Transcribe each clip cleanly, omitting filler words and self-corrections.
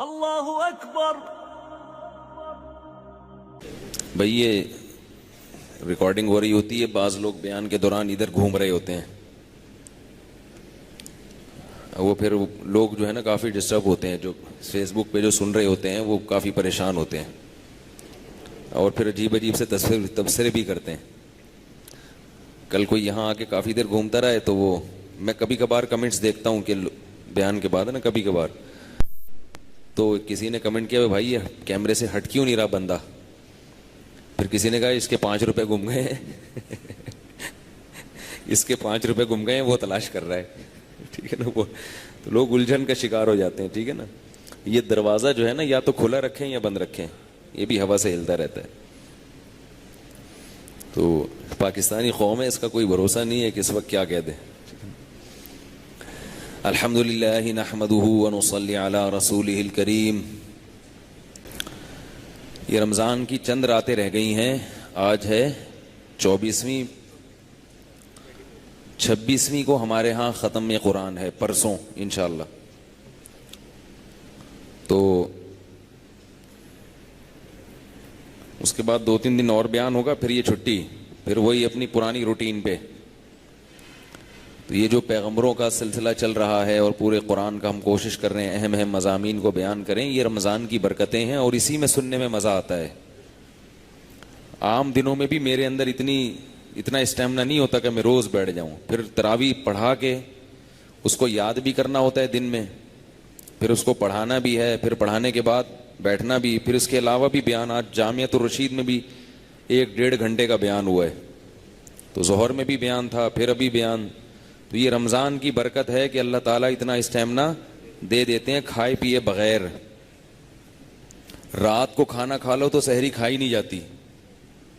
اللہ اکبر. بھئی یہ ریکارڈنگ ہو رہی ہوتی ہے، بعض لوگ بیان کے دوران ادھر گھوم رہے ہوتے ہیں، وہ پھر لوگ جو ہے نا کافی ڈسٹرب ہوتے ہیں، جو فیس بک پہ جو سن رہے ہوتے ہیں وہ کافی پریشان ہوتے ہیں اور پھر عجیب عجیب سے تبصرے بھی کرتے ہیں. کل کوئی یہاں آ کے کافی دیر گھومتا رہا ہے تو وہ میں کبھی کبھار کمنٹس دیکھتا ہوں کہ بیان کے بعد ہے نا کبھی کبھار تو کسی نے کمنٹ کیا بھائی یہ کیمرے سے ہٹ کیوں نہیں رہا بندہ. پھر کسی نے کہا اس کے 5 روپے گم گئے ہیں اس کے 5 روپے گم گئے ہیں وہ تلاش کر رہا ہے. ٹھیک ہے نا، وہ تو لوگ الجھن کا شکار ہو جاتے ہیں. ٹھیک ہے نا، یہ دروازہ جو ہے نا یا تو کھلا رکھیں یا بند رکھیں، یہ بھی ہوا سے ہلتا رہتا ہے. تو پاکستانی قوم ہے، اس کا کوئی بھروسہ نہیں ہے کہ اس وقت کیا کہہ دے. الحمدللہ نحمدہ ونصلی علی رسولہ الکریم. یہ رمضان کی چند راتیں رہ گئی ہیں. آج ہے 24ویں، 26ویں کو ہمارے ہاں ختم قرآن ہے، پرسوں انشاءاللہ. تو اس کے بعد 2-3 دن اور بیان ہوگا، پھر یہ چھٹی، پھر وہی اپنی پرانی روٹین پہ. تو یہ جو پیغمبروں کا سلسلہ چل رہا ہے اور پورے قرآن کا ہم کوشش کر رہے ہیں اہم اہم مضامین کو بیان کریں، یہ رمضان کی برکتیں ہیں اور اسی میں سننے میں مزہ آتا ہے. عام دنوں میں بھی میرے اندر اتنا اسٹیمنا نہیں ہوتا کہ میں روز بیٹھ جاؤں. پھر تراویح پڑھا کے اس کو یاد بھی کرنا ہوتا ہے دن میں، پھر اس کو پڑھانا بھی ہے، پھر پڑھانے کے بعد بیٹھنا بھی، پھر اس کے علاوہ بھی بیان. آج جامعۃ الرشید میں بھی 1-1.5 گھنٹے کا بیان ہوا ہے، تو ظہر میں بھی بیان تھا، پھر ابھی بیان. تو یہ رمضان کی برکت ہے کہ اللہ تعالیٰ اتنا اسٹیمنا دے دیتے ہیں کھائے پیے بغیر. رات کو کھانا کھا لو تو سحری کھائی نہیں جاتی،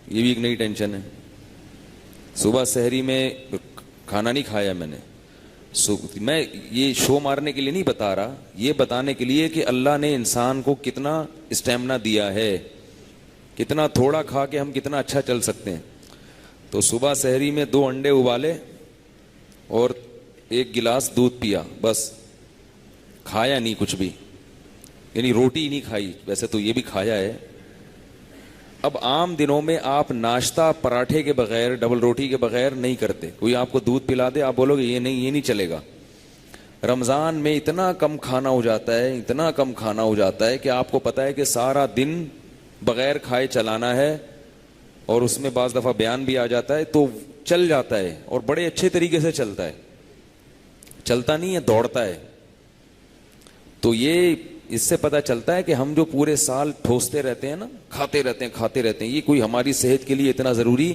یہ بھی ایک نئی ٹینشن ہے. صبح سحری میں کھانا نہیں کھایا میں نے. میں یہ شو مارنے کے لیے نہیں بتا رہا، یہ بتانے کے لیے کہ اللہ نے انسان کو کتنا اسٹیمنا دیا ہے، کتنا تھوڑا کھا کے ہم کتنا اچھا چل سکتے ہیں. تو صبح سحری میں 2 انڈے ابالے اور 1 گلاس دودھ پیا، بس کھایا نہیں کچھ بھی، یعنی روٹی نہیں کھائی. ویسے تو یہ بھی کھایا ہے. اب عام دنوں میں آپ ناشتہ پراٹھے کے بغیر، ڈبل روٹی کے بغیر نہیں کرتے. کوئی آپ کو دودھ پلا دے آپ بولو گے یہ نہیں چلے گا. رمضان میں اتنا کم کھانا ہو جاتا ہے، اتنا کم کھانا ہو جاتا ہے کہ آپ کو پتا ہے کہ سارا دن بغیر کھائے چلانا ہے، اور اس میں بعض دفعہ بیان بھی آ جاتا ہے تو چل جاتا ہے اور بڑے اچھے طریقے سے چلتا ہے. چلتا نہیں ہے، دوڑتا ہے. تو یہ اس سے پتہ چلتا ہے کہ ہم جو پورے سال ٹھوستے رہتے ہیں نا، کھاتے رہتے ہیں، یہ کوئی ہماری صحت کے لیے اتنا ضروری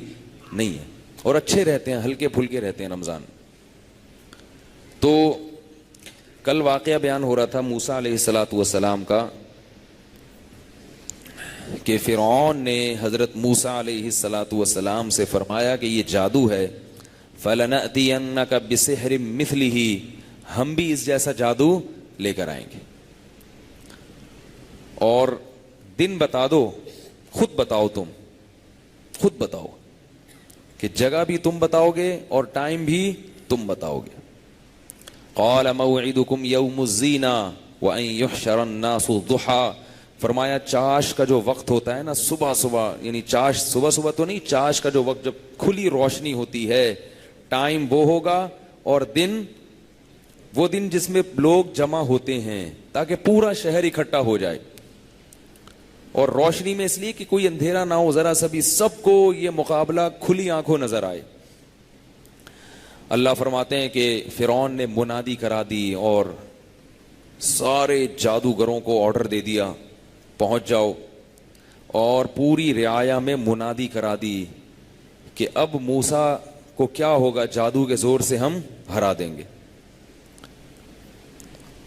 نہیں ہے، اور اچھے رہتے ہیں، ہلکے پھلکے رہتے ہیں رمضان. تو کل واقعہ بیان ہو رہا تھا موسیٰ علیہ السلام کا کہ فرعون نے حضرت موسیٰ علیہ السلام سے فرمایا کہ یہ جادو ہے. فَلَنَأْتِيَنَّكَ بِسِحْرٍ مِثْلِهِ، ہم بھی اس جیسا جادو لے کر آئیں گے، اور دن بتا دو، خود بتاؤ، تم خود بتاؤ کہ جگہ بھی تم بتاؤ گے اور ٹائم بھی تم بتاؤ گے. قَالَ مَوْعِدُكُمْ يَوْمُ الزِّينَةِ وَأَن يُحْشَرَ النَّاسُ ضُحًى، فرمایا چاش کا جو وقت ہوتا ہے نا، صبح، یعنی چاش صبح تو نہیں، چاش کا جو وقت جب کھلی روشنی ہوتی ہے، ٹائم وہ ہوگا، اور وہ دن جس میں لوگ جمع ہوتے ہیں تاکہ پورا شہر اکٹھا ہو جائے. اور روشنی میں اس لیے کہ کوئی اندھیرا نہ ہو، ذرا سا بھی سب کو یہ مقابلہ کھلی آنکھوں نظر آئے. اللہ فرماتے ہیں کہ فرعون نے منادی کرا دی اور سارے جادوگروں کو آرڈر دے دیا پہنچ جاؤ، اور پوری رعایا میں منادی کرا دی کہ اب موسیٰ کو کیا ہوگا، جادو کے زور سے ہم ہرا دیں گے.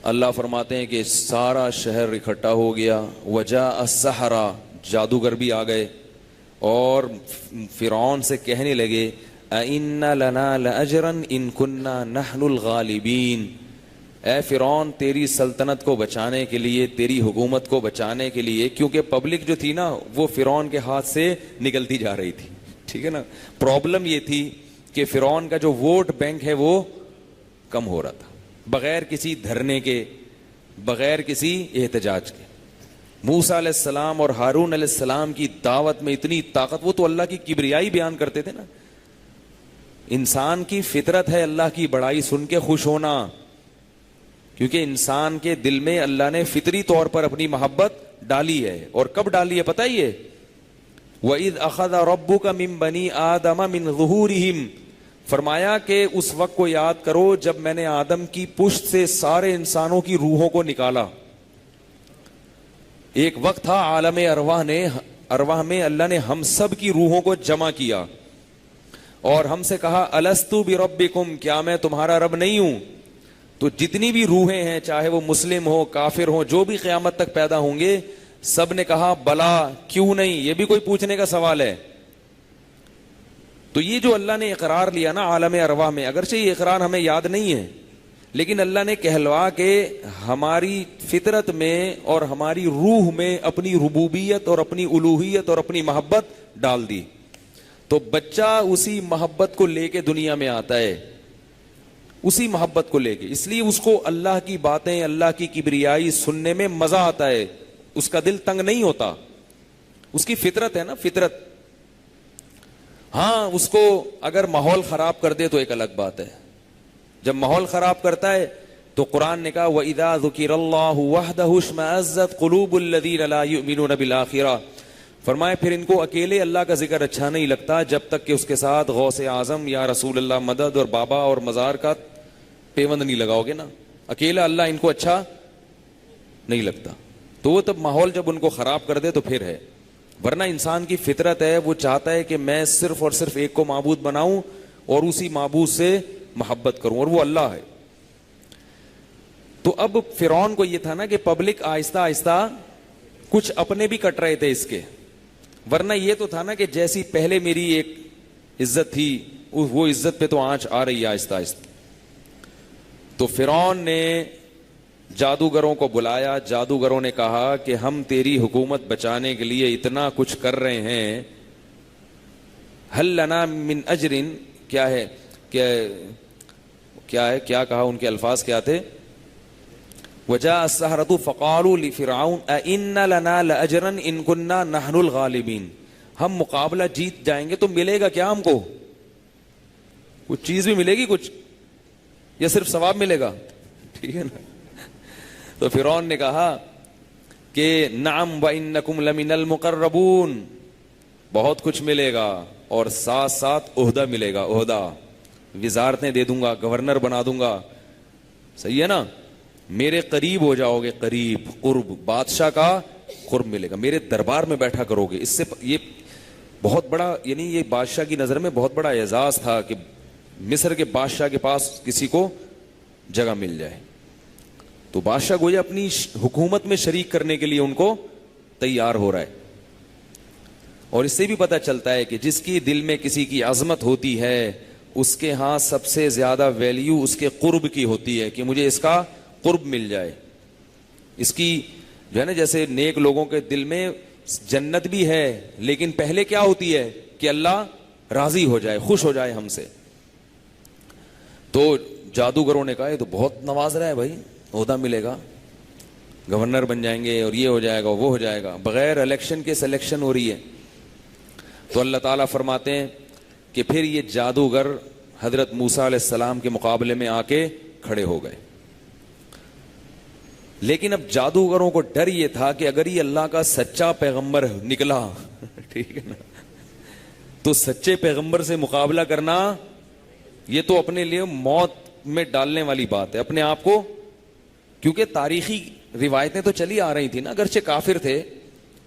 اللہ فرماتے ہیں کہ سارا شہر اکٹھا ہو گیا. وجاء السحرہ، جادوگر بھی آ گئے اور فرعون سے کہنے لگے اَإِنَّ لَنَا لَأَجْرًا إِن كُنَّا نَحْنُ الْغَالِبِينَ، اے فرعون تیری سلطنت کو بچانے کے لیے، تیری حکومت کو بچانے کے لیے، کیونکہ پبلک جو تھی نا وہ فرعون کے ہاتھ سے نکلتی جا رہی تھی. ٹھیک ہے نا، پرابلم یہ تھی کہ فرعون کا جو ووٹ بینک ہے وہ کم ہو رہا تھا، بغیر کسی دھرنے کے، بغیر کسی احتجاج کے. موسیٰ علیہ السلام اور ہارون علیہ السلام کی دعوت میں اتنی طاقت, وہ تو اللہ کی کبریائی بیان کرتے تھے نا. انسان کی فطرت ہے اللہ کی بڑائی سن کے خوش ہونا, کیونکہ انسان کے دل میں اللہ نے فطری طور پر اپنی محبت ڈالی ہے. اور کب ڈالی ہے پتہ ہی ہے, وَإِذْ أَخَذَ رَبُّكَ مِن بَنِي آدَمَ مِن ظُهُورِهِمْ, فرمایا کہ اس وقت کو یاد کرو جب میں نے آدم کی پشت سے سارے انسانوں کی روحوں کو نکالا. ایک وقت تھا عالم ارواح میں اللہ نے ہم سب کی روحوں کو جمع کیا اور ہم سے کہا الستو بربکم, کیا میں تمہارا رب نہیں ہوں؟ تو جتنی بھی روحیں ہیں, چاہے وہ مسلم ہو کافر ہو, جو بھی قیامت تک پیدا ہوں گے, سب نے کہا بلا, کیوں نہیں. یہ بھی کوئی پوچھنے کا سوال ہے. تو یہ جو اللہ نے اقرار لیا نا عالم ارواح میں, اگرچہ یہ اقرار ہمیں یاد نہیں ہے, لیکن اللہ نے کہلوا کے ہماری فطرت میں اور ہماری روح میں اپنی ربوبیت اور اپنی الوہیت اور اپنی محبت ڈال دی. تو بچہ اسی محبت کو لے کے دنیا میں آتا ہے, اسی محبت کو لے کے, اس لیے اس کو اللہ کی باتیں, اللہ کی کبریائی سننے میں مزہ آتا ہے, اس کا دل تنگ نہیں ہوتا. اس کی فطرت ہے نا, فطرت. ہاں اس کو اگر ماحول خراب کر دے تو ایک الگ بات ہے. جب ماحول خراب کرتا ہے تو قرآن نے کہا وَإِذَا ذُكِرَ اللَّهُ وَحْدَهُ اشْمَأَزَّتْ قُلُوبُ الَّذِينَ لَا يُؤْمِنُونَ بِالْآخِرَةِ, فرمایا پھر ان کو اکیلے اللہ کا ذکر اچھا نہیں لگتا جب تک کہ اس کے ساتھ غوث اعظم یا رسول اللہ مدد اور بابا اور مزار کا پیوند نہیں لگاؤ گے نا. اکیلا اللہ ان کو اچھا نہیں لگتا. تو وہ تب ماحول جب ان کو خراب کر دے تو پھر ہے, ورنہ انسان کی فطرت ہے, وہ چاہتا ہے کہ میں صرف اور صرف ایک کو معبود بناؤں اور اسی معبود سے محبت کروں, اور وہ اللہ ہے. تو اب فرعون کو یہ تھا نا کہ پبلک آہستہ آہستہ کچھ اپنے بھی کٹ رہے تھے اس کے, ورنہ یہ تو تھا نا کہ جیسی پہلے میری ایک عزت تھی وہ عزت پہ تو آنچ آ رہی ہے آہستہ آہستہ. تو فرعون نے جادوگروں کو بلایا, جادوگروں نے کہا کہ ہم تیری حکومت بچانے کے لیے اتنا کچھ کر رہے ہیں, ہل لنا من اجر, کیا ہے کیا کہا, ان کے الفاظ کیا تھے, وجاء السحرة فقالوا لفرعون أئن لنا لأجرا إن كنا نحن الغالبين, ہم مقابلہ جیت جائیں گے تو ملے گا کیا ہم کو؟ کچھ چیز بھی ملے گی کچھ, یا صرف ثواب ملے گا؟ ٹھیک ہے نا. تو فرعون نے کہا کہ نعم وإنکم لمن المقربون, بہت کچھ ملے گا اور ساتھ ساتھ عہدہ ملے گا, عہدہ, وزارتیں دے دوں گا, گورنر بنا دوں گا. صحیح ہے نا, میرے قریب ہو جاؤ گے, قریب, قرب, بادشاہ کا قرب ملے گا, میرے دربار میں بیٹھا کرو گے. اس سے یہ بہت بڑا, یعنی یہ بادشاہ کی نظر میں بہت بڑا اعزاز تھا کہ مصر کے بادشاہ کے پاس کسی کو جگہ مل جائے. تو بادشاہ گویا اپنی حکومت میں شریک کرنے کے لیے ان کو تیار ہو رہا ہے. اور اس سے بھی پتہ چلتا ہے کہ جس کی دل میں کسی کی عظمت ہوتی ہے اس کے ہاں سب سے زیادہ ویلیو اس کے قرب کی ہوتی ہے, کہ مجھے اس کا قرب مل جائے. اس کی جو ہے نا, جیسے نیک لوگوں کے دل میں جنت بھی ہے, لیکن پہلے کیا ہوتی ہے کہ اللہ راضی ہو جائے, خوش ہو جائے ہم سے. تو جادوگروں نے کہا یہ تو بہت نواز رہا ہے بھائی, عہدہ ملے گا, گورنر بن جائیں گے اور یہ ہو جائے گا وہ ہو جائے گا, بغیر الیکشن کے سلیکشن ہو رہی ہے. تو اللہ تعالیٰ فرماتے ہیں کہ پھر یہ جادوگر حضرت موسیٰ علیہ السلام کے مقابلے میں آ کے کھڑے ہو گئے. لیکن اب جادوگروں کو ڈر یہ تھا کہ اگر یہ اللہ کا سچا پیغمبر نکلا ٹھیک ہے نا, تو سچے پیغمبر سے مقابلہ کرنا یہ تو اپنے لیے موت میں ڈالنے والی بات ہے اپنے آپ کو. کیونکہ تاریخی روایتیں تو چلی آ رہی تھی نا, اگرچہ کافر تھے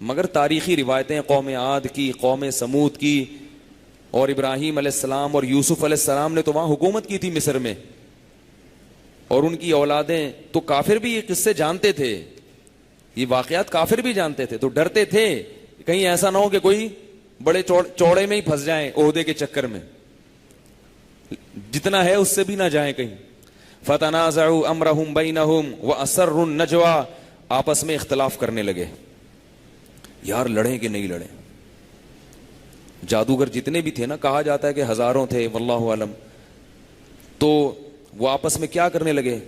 مگر تاریخی روایتیں قوم عاد کی, قوم سمود کی, اور ابراہیم علیہ السلام اور یوسف علیہ السلام نے تو وہاں حکومت کی تھی مصر میں, اور ان کی اولادیں. تو کافر بھی یہ قصے جانتے تھے, یہ واقعات کافر بھی جانتے تھے, تو ڈرتے تھے کہیں ایسا نہ ہو کہ کوئی بڑے چوڑے میں ہی پھنس جائیں عہدے کے چکر میں, جتنا ہے اس سے بھی نہ جائیں کہیں. فتنازعوا امرهم بینہم واسروا النجوى, آپس میں اختلاف کرنے لگے, یار لڑیں کہ نہیں لڑیں. جادوگر جتنے بھی تھے نا, کہا جاتا ہے کہ ہزاروں تھے واللہ عالم, تو وہ آپس میں کیا کرنے لگے,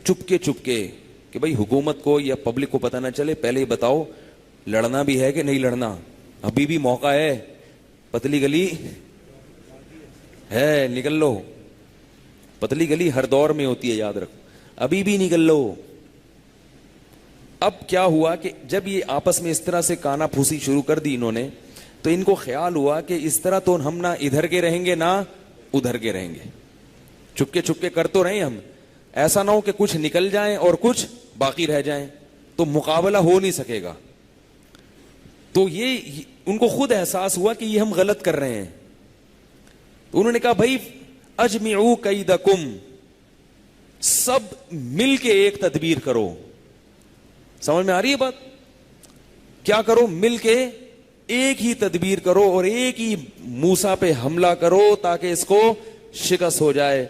چپکے کہ بھائی حکومت کو یا پبلک کو پتہ نہ چلے، پہلے ہی بتاؤ لڑنا بھی ہے کہ نہیں لڑنا، ابھی بھی موقع ہے، پتلی گلی ہے، نکل لو. پتلی گلی ہر دور میں ہوتی ہے، یاد رکھو، ابھی بھی نکل لو. اب کیا ہوا کہ جب یہ آپس میں اس طرح سے کانا پھوسی شروع کر دی انہوں نے، تو ان کو خیال ہوا کہ اس طرح تو ہم نہ ادھر کے رہیں گے نہ ادھر کے رہیں گے. چپکے چپکے کر تو رہے ہم، ایسا نہ ہو کہ کچھ نکل جائیں اور کچھ باقی رہ جائیں، تو مقابلہ ہو نہیں سکے گا. تو یہ ان کو خود احساس ہوا کہ یہ ہم غلط کر رہے ہیں. تو انہوں نے کہا بھائی اجمعوا کیدکم، سب مل کے ایک تدبیر کرو. سمجھ میں آ رہی ہے بات؟ کیا کرو؟ مل کے ایک ہی تدبیر کرو اور ایک ہی موسیٰ پہ حملہ کرو تاکہ اس کو شکست ہو جائے.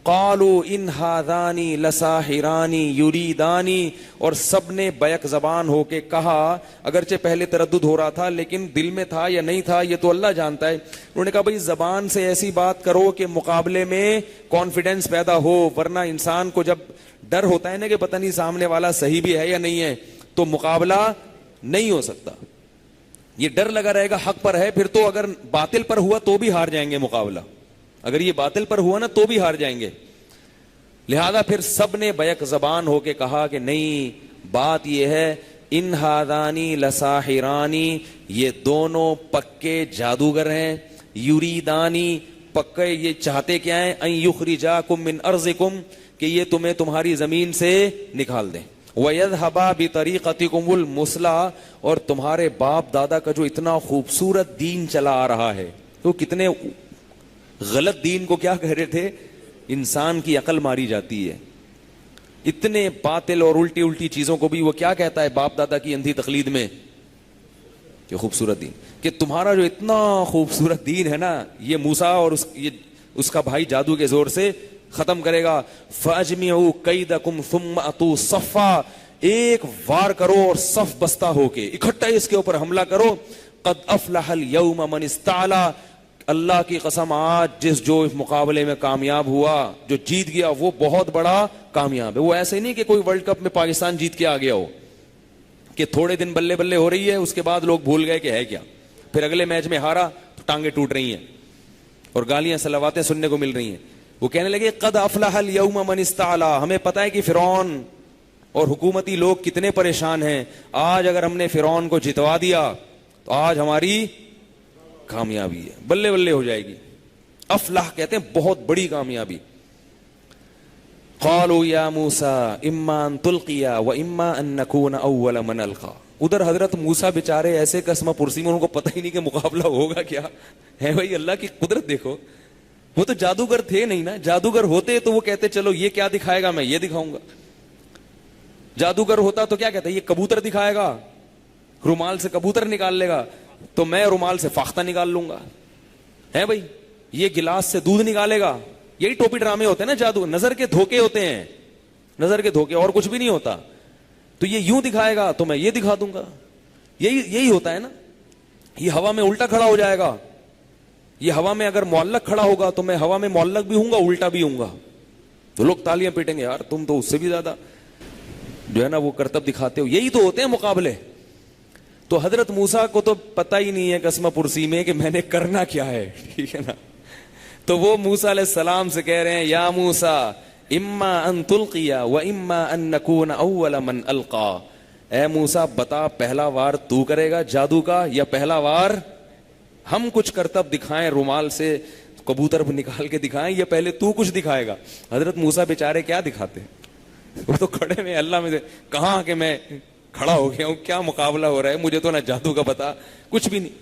قالوا ان هذان لساحران یریدان، اور سب نے بیک زبان ہو کے کہا، اگرچہ پہلے تردد ہو رہا تھا لیکن دل میں تھا یا نہیں تھا یہ تو اللہ جانتا ہے. انہوں نے کہا بھائی زبان سے ایسی بات کرو کہ مقابلے میں کانفیڈنس پیدا ہو، ورنہ انسان کو جب ڈر ہوتا ہے نا کہ پتہ نہیں سامنے والا صحیح بھی ہے یا نہیں ہے تو مقابلہ نہیں ہو سکتا. یہ ڈر لگا رہے گا حق پر ہے، پھر تو اگر باطل پر ہوا تو بھی ہار جائیں گے مقابلہ، اگر یہ باطل پر ہوا نا تو بھی ہار جائیں گے. لہذا پھر سب نے بیک زبان ہو کے کہا کہ نہیں، بات یہ ہے ان ہادانی لساحرانی، یہ دونوں پکے جادوگر ہیں. یریدانی، پکے یہ چاہتے کیا ہیں؟ ان یخرجاکم من ارضکم، کہ یہ تمہیں تمہاری زمین سے نکال دیں. وَيَذْهَبَا بِطَرِيقَتِكُمُ الْمُثْلَىٰ، اور تمہارے باپ دادا کا جو اتنا خوبصورت دین چلا آ رہا ہے، تو کتنے غلط دین کو کیا کہہ رہے تھے؟ انسان کی عقل ماری جاتی ہے. اتنے باطل اور الٹی الٹی چیزوں کو بھی وہ کیا کہتا ہے باپ دادا کی اندھی تقلید میں؟ کہ خوبصورت دین، کہ تمہارا جو اتنا خوبصورت دین ہے نا، یہ موسیٰ اور اس کا بھائی جادو کے زور سے ختم کرے گا. فَأَجْمِعُوا كَيْدَكُمْ ثُمَّ أَتُوا صَفًّا، ایک وار کرو اور صف بستہ ہو کے اکٹھا اس کے اوپر حملہ کرو. قَدْ أَفْلَحَ الْيَوْمَ مَنِ اسْتَعْلَىٰ، اللہ کی قسم آج جو اس مقابلے میں کامیاب ہوا، جو جیت گیا، وہ بہت بڑا کامیاب ہے. وہ ایسے نہیں کہ کوئی ورلڈ کپ میں پاکستان جیت کے آ گیا ہو کہ تھوڑے دن بلے بلے ہو رہی ہے، اس کے بعد لوگ بھول گئے کہ ہے کیا، پھر اگلے میچ میں ہارا تو ٹانگیں ٹوٹ رہی ہیں اور گالیاں صلواتیں سننے کو مل رہی ہیں. وہ کہنے لگے قد افلح الیوم من استعلا، ہمیں پتہ ہے کہ فرعون اور حکومتی لوگ کتنے پریشان ہیں، آج اگر ہم نے فرعون کو جتوا دیا تو آج ہماری کامیابی ہے، بلے بلے ہو جائے گی. افلح کہتے ہیں بہت بڑی کامیابی. قالوا یا موسیٰ اما ان تلقی و اما ان نکون اول من القا. ادھر حضرت موسیٰ بیچارے ایسے قسمہ پرسی میں، ان کو پتہ ہی نہیں کہ مقابلہ ہوگا کیا ہے. بھائی اللہ کی قدرت دیکھو، وہ تو جادوگر تھے نہیں نا. جادوگر ہوتے تو وہ کہتے چلو یہ کیا دکھائے گا، میں یہ دکھاؤں گا. جادوگر ہوتا تو کیا کہتا ہے، یہ کبوتر دکھائے گا، رومال سے کبوتر نکال لے گا تو میں رومال سے فاختہ نکال لوں گا. ہے بھائی، یہ گلاس سے دودھ نکالے گا. یہی ٹوپی ڈرامے ہوتے ہیں نا، جادو نظر کے دھوکے ہوتے ہیں، نظر کے دھوکے، اور کچھ بھی نہیں ہوتا. تو یہ یوں دکھائے گا تو میں یہ دکھا دوں گا. یہی ہوتا ہے نا. یہ ہوا میں الٹا کھڑا ہو جائے گا، یہ ہوا میں اگر معلق کھڑا ہوگا تو میں ہوا میں معلق بھی ہوں گا، الٹا بھی ہوں گا. تو لوگ تالیاں پیٹیں گے، یار تم تو اس سے بھی زیادہ جو ہے نا وہ کرتب دکھاتے ہو. یہی تو ہوتے ہیں مقابلے. تو حضرت موسیٰ کو تو پتہ ہی نہیں ہے قسمہ پرسی میں کہ میں نے کرنا کیا ہے، ٹھیک ہے نا. تو وہ موسیٰ علیہ السلام سے کہہ رہے ہیں یا موسیٰ اما ان تلقی و اما ان نکون اول من القا. اے موسیٰ بتا، پہلا وار تو کرے گا جادو کا یا پہلا وار ہم کچھ کرتب دکھائیں، رومال سے کبوتر نکال کے دکھائیں، یا پہلے تو کچھ دکھائے گا؟ حضرت موسیٰ بیچارے کیا دکھاتے، وہ تو کھڑے میں اللہ میں کہاں کہ میں کھڑا ہو گیا ہوں، کیا مقابلہ ہو رہا ہے، مجھے تو نہ جادو کا پتا کچھ بھی نہیں.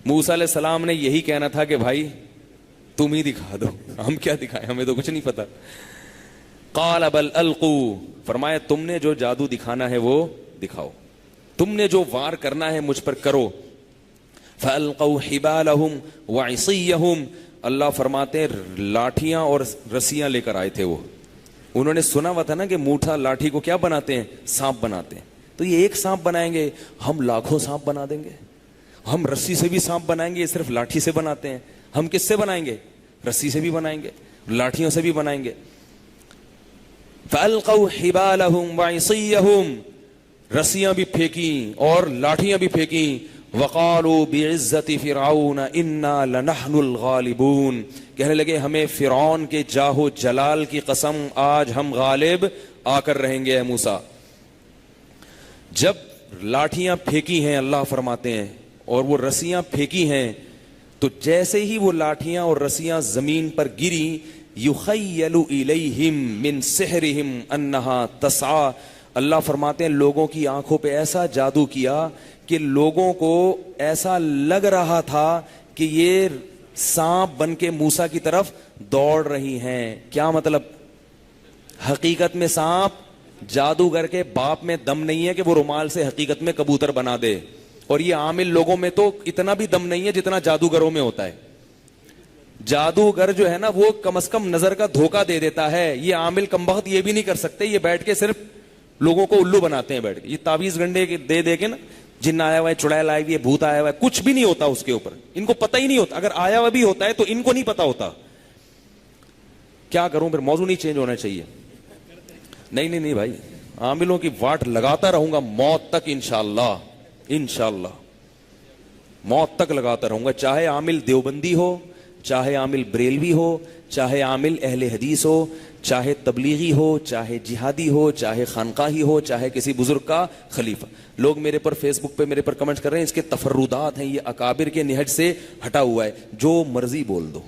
موسیٰ علیہ السلام نے یہی کہنا تھا کہ بھائی تم ہی دکھا دو، ہم کیا دکھائیں، ہمیں تو کچھ نہیں پتا. قال بل القوا، فرمایا تم نے جو جادو دکھانا ہے وہ دکھاؤ، تم نے جو وار کرنا ہے مجھ پر کرو. فَأَلْقَوْا حِبَالَهُمْ وَعِصِيَّهُمْ، اللہ فرماتے لاٹھیاں اور رسیاں لے کر آئے تھے. وہ انہوں نے سنا ہوا تھا نا کہ موٹھا لاٹھی کو کیا بناتے ہیں، سانپ بناتے ہیں. تو یہ ایک سانپ بنائیں گے، ہم لاکھوں سانپ بنا دیں گے. ہم رسی سے بھی سانپ بنائیں گے، یہ صرف لاٹھی سے بناتے ہیں. ہم کس سے بنائیں گے؟ رسی سے بھی بنائیں گے، لاٹھیوں سے بھی بنائیں گے. فَأَلْقَوْا حِبَالَهُمْ وَعِصِيَّهُمْ، رسیاں بھی پھینکی اور لاٹھیاں بھی پھینکی. وَقَالُوا بِعِزَّةِ فِرْعَوْنَ إِنَّا لَنَحْنُ الْغَالِبُونَ، کہنے لگے ہمیں فرعون کے جاہ و جلال کی قسم، آج ہم غالب آ کر رہیں گے اے موسیٰ. جب لاٹھیاں پھینکی ہیں اللہ فرماتے ہیں اور وہ رسیاں پھینکی ہیں، تو جیسے ہی وہ لاٹھیاں اور رسیاں زمین پر گری، یخیل الیہم من سحرہم انہا تسعی، اللہ فرماتے ہیں لوگوں کی آنکھوں پہ ایسا جادو کیا کہ لوگوں کو ایسا لگ رہا تھا کہ یہ سانپ بن کے موسیٰ کی طرف دوڑ رہی ہیں. کیا مطلب؟ حقیقت میں سانپ جادوگر کے باپ میں دم نہیں ہے کہ وہ رومال سے حقیقت میں کبوتر بنا دے، اور یہ عامل لوگوں میں تو اتنا بھی دم نہیں ہے جتنا جادوگروں میں ہوتا ہے. جادوگر جو ہے نا وہ کم از کم نظر کا دھوکہ دے دیتا ہے، یہ عامل کمبخت یہ بھی نہیں کر سکتے، یہ بیٹھ کے صرف لوگوں کو الو بناتے ہیں بیٹھ کے. یہ تعویذ گنڈے دے دے کے نا، جن آیا ہوا ہے، چڑیل آئی ہوئی ہے، بھوت آیا ہوا ہے، کچھ بھی نہیں ہوتا اس کے اوپر، ان کو پتہ ہی نہیں ہوتا. اگر آیا ہوا بھی ہوتا ہے تو ان کو نہیں پتا ہوتا. کیا کروں پھر؟ موضوع نہیں چینج ہونا چاہیے. نہیں بھائی، عاملوں کی واٹ لگاتا رہوں گا موت تک انشاءاللہ موت تک لگاتا رہوں گا، چاہے عامل دیوبندی ہو، چاہے عامل بریلوی ہو، چاہے عامل اہل حدیث ہو، چاہے تبلیغی ہو، چاہے جہادی ہو، چاہے خانقاہی ہو، چاہے کسی بزرگ کا خلیفہ. لوگ میرے پر فیس بک پہ میرے پر کمنٹ کر رہے ہیں اس کے تفردات ہیں، یہ اکابر کے نہج سے ہٹا ہوا ہے. جو مرضی بول دو،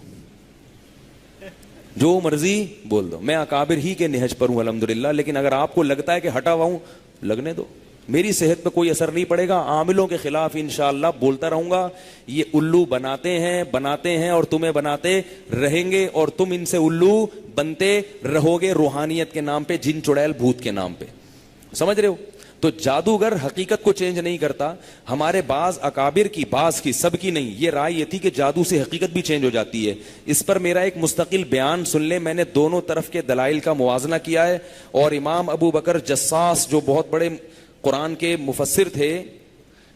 جو مرضی بول دو، میں اکابر ہی کے نہج پر ہوں الحمدللہ. لیکن اگر آپ کو لگتا ہے کہ ہٹا ہوا ہوں، لگنے دو، میری صحت پہ کوئی اثر نہیں پڑے گا. عاملوں کے خلاف انشاءاللہ بولتا رہوں گا. یہ الو بناتے ہیں اور تمہیں بناتے رہیں گے، اور تم ان سے الو بنتے رہو گے روحانیت کے نام پہ، جن چڑیل بھوت کے نام پہ. سمجھ رہے ہو؟ تو جادوگر حقیقت کو چینج نہیں کرتا. ہمارے بعض اکابر کی، بعض کی، سب کی نہیں، یہ رائے یہ تھی کہ جادو سے حقیقت بھی چینج ہو جاتی ہے. اس پر میرا ایک مستقل بیان سن لیں، میں نے دونوں طرف کے دلائل کا موازنہ کیا ہے. اور امام ابو بکر جساس جو بہت بڑے قرآن کے مفسر تھے،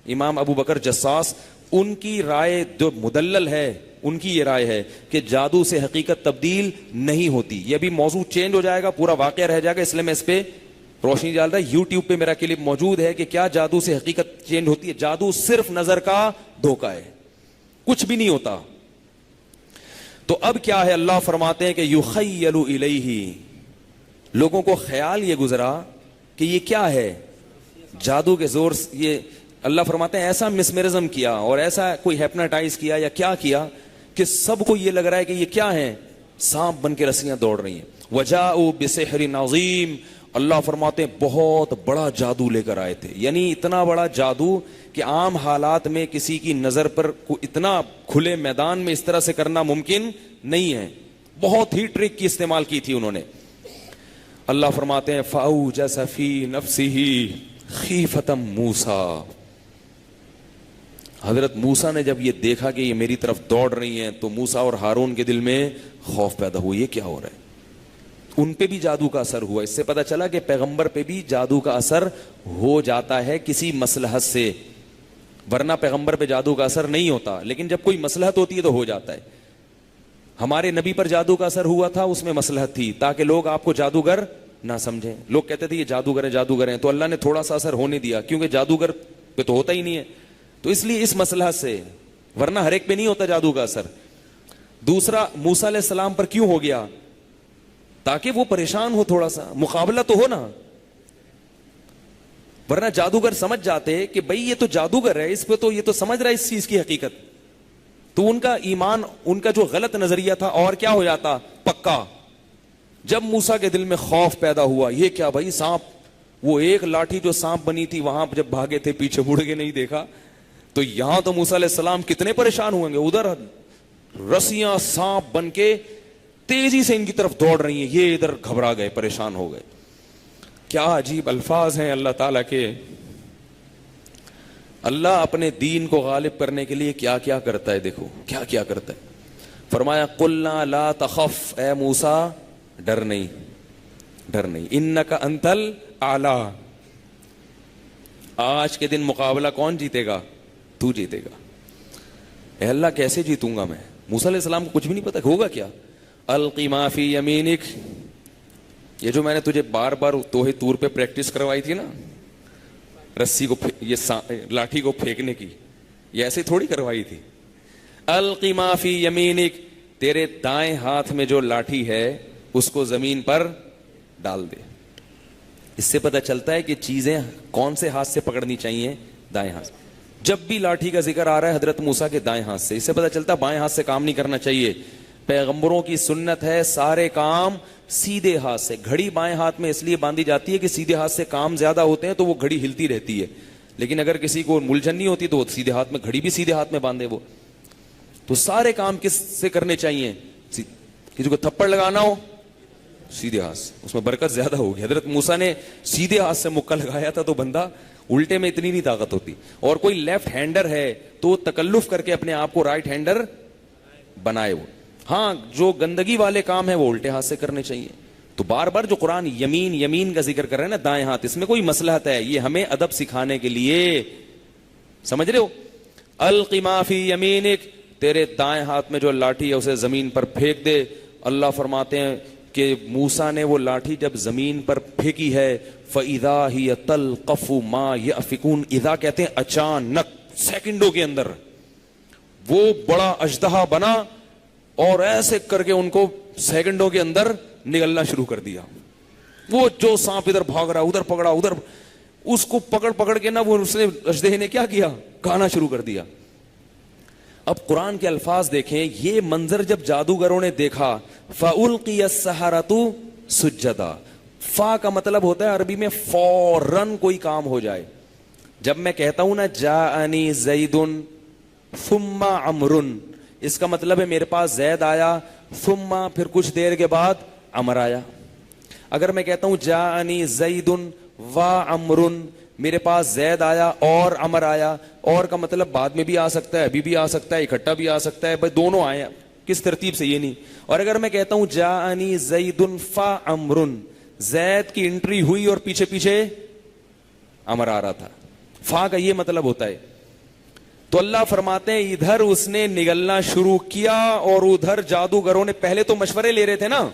امام ابو بکر جساس، ان کی رائے جو مدلل ہے، ان کی یہ رائے ہے کہ جادو سے حقیقت تبدیل نہیں ہوتی. یہ بھی موضوع چینج ہو جائے گا، پورا واقعہ رہ جائے گا، اس لیے میں اس پہ روشنی ڈال رہا ہے. یوٹیوب پہ میرا کلپ موجود ہے کہ کیا جادو سے حقیقت چینج ہوتی ہے. جادو صرف نظر کا دھوکہ ہے، کچھ بھی نہیں ہوتا. تو اب کیا ہے؟ اللہ فرماتے ہیں کہ یخیل الیہ، لوگوں کو خیال یہ گزرا کہ یہ کیا ہے، جادو کے زور سے. یہ اللہ فرماتے ہیں ایسا مسمرزم کیا اور ایسا کوئی ہیپناٹائز کیا یا کیا کیا کہ سب کو یہ لگ رہا ہے کہ یہ کیا ہے، سانپ بن کے رسیاں دوڑ رہی ہیں. وجاؤ بسحر عظیم، اللہ فرماتے ہیں بہت بڑا جادو لے کر آئے تھے. یعنی اتنا بڑا جادو کہ عام حالات میں کسی کی نظر پر اتنا کھلے میدان میں اس طرح سے کرنا ممکن نہیں ہے. بہت ہی ٹرک کی استعمال کی تھی انہوں نے. اللہ فرماتے ہیں فَأَوْجَسَ فِي نَفْسِهِ خِيفَةً مُوسَىٰ، حضرت موسیٰ نے جب یہ دیکھا کہ یہ میری طرف دوڑ رہی ہیں تو موسیٰ اور ہارون کے دل میں خوف پیدا ہوا، یہ کیا ہو رہا ہے. ان پہ بھی جادو کا اثر ہوا. اس سے پتہ چلا کہ پیغمبر پہ بھی جادو کا اثر ہو جاتا ہے کسی مصلحت سے، ورنہ پیغمبر پہ جادو کا اثر نہیں ہوتا، لیکن جب کوئی مصلحت ہوتی ہے تو ہو جاتا ہے. ہمارے نبی پر جادو کا اثر ہوا تھا، اس میں مصلحت تھی تاکہ لوگ آپ کو جادوگر نہ سمجھیں. لوگ کہتے تھے یہ جادوگر ہیں، تو اللہ نے تھوڑا سا اثر ہونے دیا کیونکہ جادوگر پہ تو ہوتا ہی نہیں ہے، تو اس لیے اس مصلحت سے، ورنہ ہر ایک پہ نہیں ہوتا جادو کا اثر. دوسرا، موسیٰ علیہ السلام پر کیوں ہو گیا؟ تاکہ وہ پریشان ہو، تھوڑا سا مقابلہ تو ہو نا. ورنہ جادوگر سمجھ جاتے کہ بھئی یہ تو جادوگر ہے، اس پہ تو یہ تو سمجھ رہا ہے اس چیز کی حقیقت، تو ان کا ایمان، ان کا جو غلط نظریہ تھا اور کیا ہو جاتا پکا. جب موسیٰ کے دل میں خوف پیدا ہوا، یہ کیا بھائی سانپ، وہ ایک لاٹھی جو سانپ بنی تھی وہاں جب بھاگے تھے پیچھے مڑ کے نہیں دیکھا، تو یہاں تو موسیٰ علیہ السلام کتنے پریشان ہوئیں گے. ادھر رسیاں سانپ بن کے تیزی سے ان کی طرف دوڑ رہی ہیں، یہ ادھر گھبرا گئے، پریشان ہو گئے. کیا عجیب الفاظ ہیں اللہ تعالیٰ کے. اللہ اپنے دین کو غالب کرنے کے لیے کیا کیا کرتا ہے، دیکھو کیا کیا کرتا ہے. فرمایا قلنا لا تخف، اے موسیٰ ڈر نہیں، ڈر نہیں، انک انت الاعلی. آج کے دن مقابلہ کون جیتے گا؟ تو جیتے گا. اے اللہ کیسے جیتوں گا میں؟ موسیٰ علیہ السلام کو کچھ بھی نہیں پتا ہوگا کیا. القی ما فی یمینک، یہ جو میں نے تجھے بار بار توہے طور پہ پریکٹس کروائی تھی نا، رسی کو یہ لاٹھی کو پھینکنے کی، یہ ایسے تھوڑی کروائی تھی. القی ما فی یمینک، تیرے دائیں ہاتھ میں جو لاٹھی ہے اس کو زمین پر ڈال دے. اس سے پتہ چلتا ہے کہ چیزیں کون سے ہاتھ سے پکڑنی چاہیے؟ دائیں ہاتھ. جب بھی لاٹھی کا ذکر آ رہا ہے حضرت موسیٰ کے دائیں ہاتھ سے، اس سے پتہ چلتا ہے بائیں ہاتھ سے کام نہیں کرنا چاہیے. پیغمبروں کی سنت ہے سارے کام سیدھے ہاتھ سے. گھڑی بائیں ہاتھ میں اس لیے باندھی جاتی ہے کہ سیدھے ہاتھ سے کام زیادہ ہوتے ہیں تو وہ گھڑی ہلتی رہتی ہے. لیکن اگر کسی کو ملجھن نہیں ہوتی تو وہ سیدھے ہاتھ میں گھڑی بھی سیدھے ہاتھ میں باندھے. وہ تو سارے کام کس سے کرنے چاہیے؟ کسی کو تھپڑ لگانا ہو سیدھے ہاتھ سے، اس میں برکت زیادہ ہوگی. حضرت موسیٰ نے سیدھے ہاتھ سے مکہ لگایا تھا تو بندہ الٹے میں اتنی نہیں طاقت ہوتی. اور کوئی لیفٹ ہینڈر ہے تو تکلف کر کے اپنے آپ کو رائٹ ہینڈر بنائے. وہ ہاں جو گندگی والے کام ہیں وہ الٹے ہاتھ سے کرنے چاہیے. تو بار بار جو قرآن یمین کا ذکر کر رہے ہیں نا، دائیں ہاتھ، اس میں کوئی مصلحت ہے، یہ ہمیں ادب سکھانے کے لیے. سمجھ رہے ہو؟ القی ما فی یمینک، تیرے دائیں ہاتھ میں جو لاٹھی ہے اسے زمین پر پھینک دے. اللہ فرماتے ہیں کہ موسیٰ نے وہ لاٹھی جب زمین پر پھینکی ہے، فَإِذَا هِيَ تَلْقَفُ مَا يَأْفِكُونَ، اذا کہتے ہیں اچانک، سیکنڈوں کے اندر وہ بڑا اژدہا بنا اور ایسے کر کے ان کو سیکنڈوں کے اندر نگلنا شروع کر دیا. وہ جو سانپ ادھر بھاگ رہا ادھر پکڑا ادھر، اس کو پکڑ کے نا وہ اس نے اژدہے نے کیا کیا؟ کھانا شروع کر دیا. اب قرآن کے الفاظ دیکھیں، یہ منظر جب جادوگروں نے دیکھا، فَأُلْقِيَ السَّحَرَةُ سُجَّدًا، فا کا مطلب ہوتا ہے عربی میں فوراً کوئی کام ہو جائے. جب میں کہتا ہوں نا جاءنی زید ثم عمر، اس کا مطلب ہے میرے پاس زید آیا، ثم پھر کچھ دیر کے بعد عمر آیا. اگر میں کہتا ہوں جاءنی زید و عمر، میرے پاس زید آیا اور عمر آیا، اور کا مطلب بعد میں بھی آ سکتا ہے، ابھی بھی آ سکتا ہے، اکٹھا بھی آ سکتا ہے، بھائی دونوں آئے کس ترتیب سے یہ نہیں. اور اگر میں کہتا ہوں جاءنی زید فعمر، زید کی انٹری ہوئی اور پیچھے پیچھے عمر آ رہا تھا، فا کا یہ مطلب ہوتا ہے. تو اللہ فرماتے ہیں ادھر اس نے نگلنا شروع کیا اور ادھر جادوگروں نے پہلے تو مشورے لے رہے تھے نا،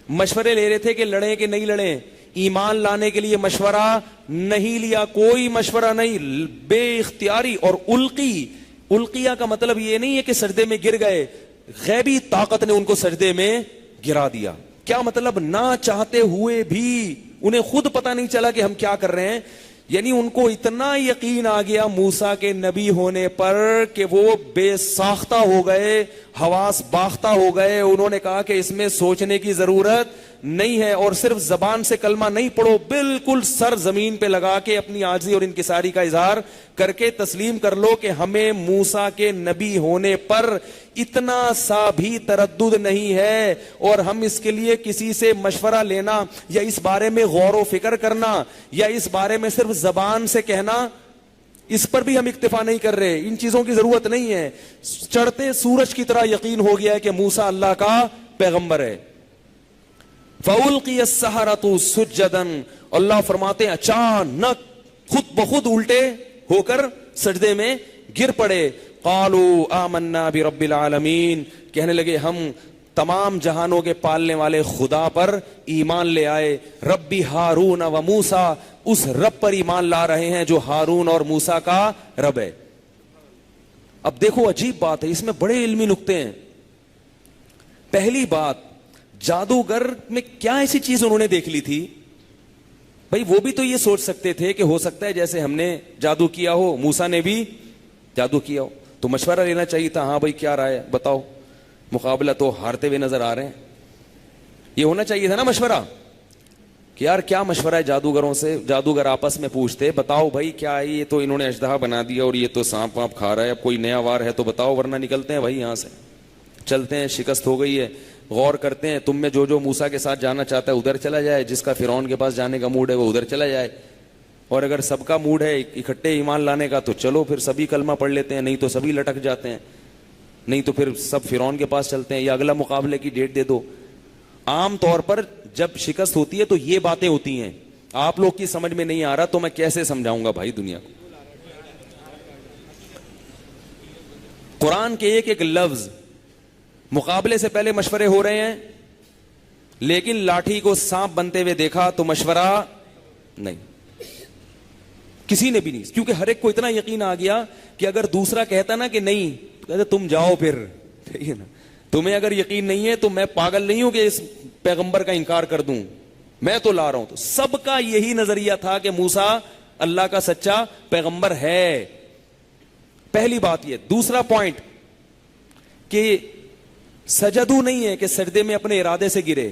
مشورے لے رہے تھے کہ لڑیں کہ نہیں لڑیں. ایمان لانے کے لیے مشورہ نہیں لیا، کوئی مشورہ نہیں، بے اختیاری. اور القیا کا مطلب یہ نہیں ہے کہ سجدے میں گر گئے، غیبی طاقت نے ان کو سجدے میں گرا دیا. کیا مطلب؟ نہ چاہتے ہوئے بھی انہیں خود پتہ نہیں چلا کہ ہم کیا کر رہے ہیں. یعنی ان کو اتنا یقین آ گیا موسیٰ کے نبی ہونے پر کہ وہ بے ساختہ ہو گئے، حواس باختہ ہو گئے. انہوں نے کہا کہ اس میں سوچنے کی ضرورت نہیں ہے، اور صرف زبان سے کلمہ نہیں پڑھو، بالکل سر زمین پہ لگا کے اپنی عاجزی اور انکساری کا اظہار کر کے تسلیم کر لو کہ ہمیں موسیٰ کے نبی ہونے پر اتنا سا بھی تردد نہیں ہے، اور ہم اس کے لیے کسی سے مشورہ لینا یا اس بارے میں غور و فکر کرنا یا اس بارے میں صرف زبان سے کہنا، اس پر بھی ہم اکتفا نہیں کر رہے. ان چیزوں کی ضرورت نہیں ہے. چڑھتے سورج کی طرح یقین ہو گیا ہے کہ موسیٰ اللہ کا پیغمبر ہے. فَأُلْقِيَ السَّحَرَةُ سُجَّدًا، اللہ فرماتے ہیں اچانک خود بخود الٹے ہو کر سجدے میں گر پڑے. قالوا آمنا برب العالمین، کہنے لگے ہم تمام جہانوں کے پالنے والے خدا پر ایمان لے آئے. ربی ہارون و موسیٰ، اس رب پر ایمان لا رہے ہیں جو ہارون اور موسیٰ کا رب ہے. اب دیکھو عجیب بات ہے، اس میں بڑے علمی نکتے ہیں. پہلی بات، جادوگر میں کیا ایسی چیز انہوں نے دیکھ لی تھی؟ بھائی وہ بھی تو یہ سوچ سکتے تھے کہ ہو سکتا ہے جیسے ہم نے جادو کیا ہو موسیٰ نے بھی جادو کیا ہو، تو مشورہ لینا چاہیے تھا. ہاں بھائی کیا رائے ہے بتاؤ، مقابلہ تو ہارتے ہوئے نظر آ رہے ہیں. یہ ہونا چاہیے تھا نا مشورہ، کہ یار کیا مشورہ ہے جادوگروں سے. جادوگر آپس میں پوچھتے بتاؤ بھائی کیا ہے، یہ تو انہوں نے اژدہا بنا دیا اور یہ تو سانپ وانپ کھا رہا ہے، اب کوئی نیا وار ہے تو بتاؤ، ورنہ نکلتے ہیں بھائی یہاں سے، چلتے ہیں، شکست ہو گئی ہے. غور کرتے ہیں، تم میں جو موسیٰ کے ساتھ جانا چاہتا ہے ادھر چلا جائے، جس کا فرعون کے پاس جانے کا موڈ ہے وہ ادھر چلا جائے، اور اگر سب کا موڈ ہے اکٹھے ایمان لانے کا تو چلو پھر سبھی کلمہ پڑھ لیتے ہیں، نہیں تو سبھی لٹک جاتے ہیں، نہیں تو پھر سب فرعون کے پاس چلتے ہیں، یا اگلا مقابلے کی ڈیٹ دے دو. عام طور پر جب شکست ہوتی ہے تو یہ باتیں ہوتی ہیں. آپ لوگ کی سمجھ میں نہیں آ رہا تو میں کیسے سمجھاؤں گا بھائی دنیا کو. قرآن کے ایک ایک لفظ، مقابلے سے پہلے مشورے ہو رہے ہیں، لیکن لاٹھی کو سانپ بنتے ہوئے دیکھا تو مشورہ نہیں, کسی نے بھی نہیں, کیونکہ ہر ایک کو اتنا یقین آ گیا کہ اگر دوسرا کہتا نا کہ نہیں, تو کہتے تم جاؤ پھر, ٹھیک ہے نا, تمہیں اگر یقین نہیں ہے تو میں پاگل نہیں ہوں کہ اس پیغمبر کا انکار کر دوں, میں تو لا رہا ہوں. تو سب کا یہی نظریہ تھا کہ موسیٰ اللہ کا سچا پیغمبر ہے. پہلی بات یہ. دوسرا پوائنٹ کہ سجدو نہیں ہے کہ سجدے میں اپنے ارادے سے گرے,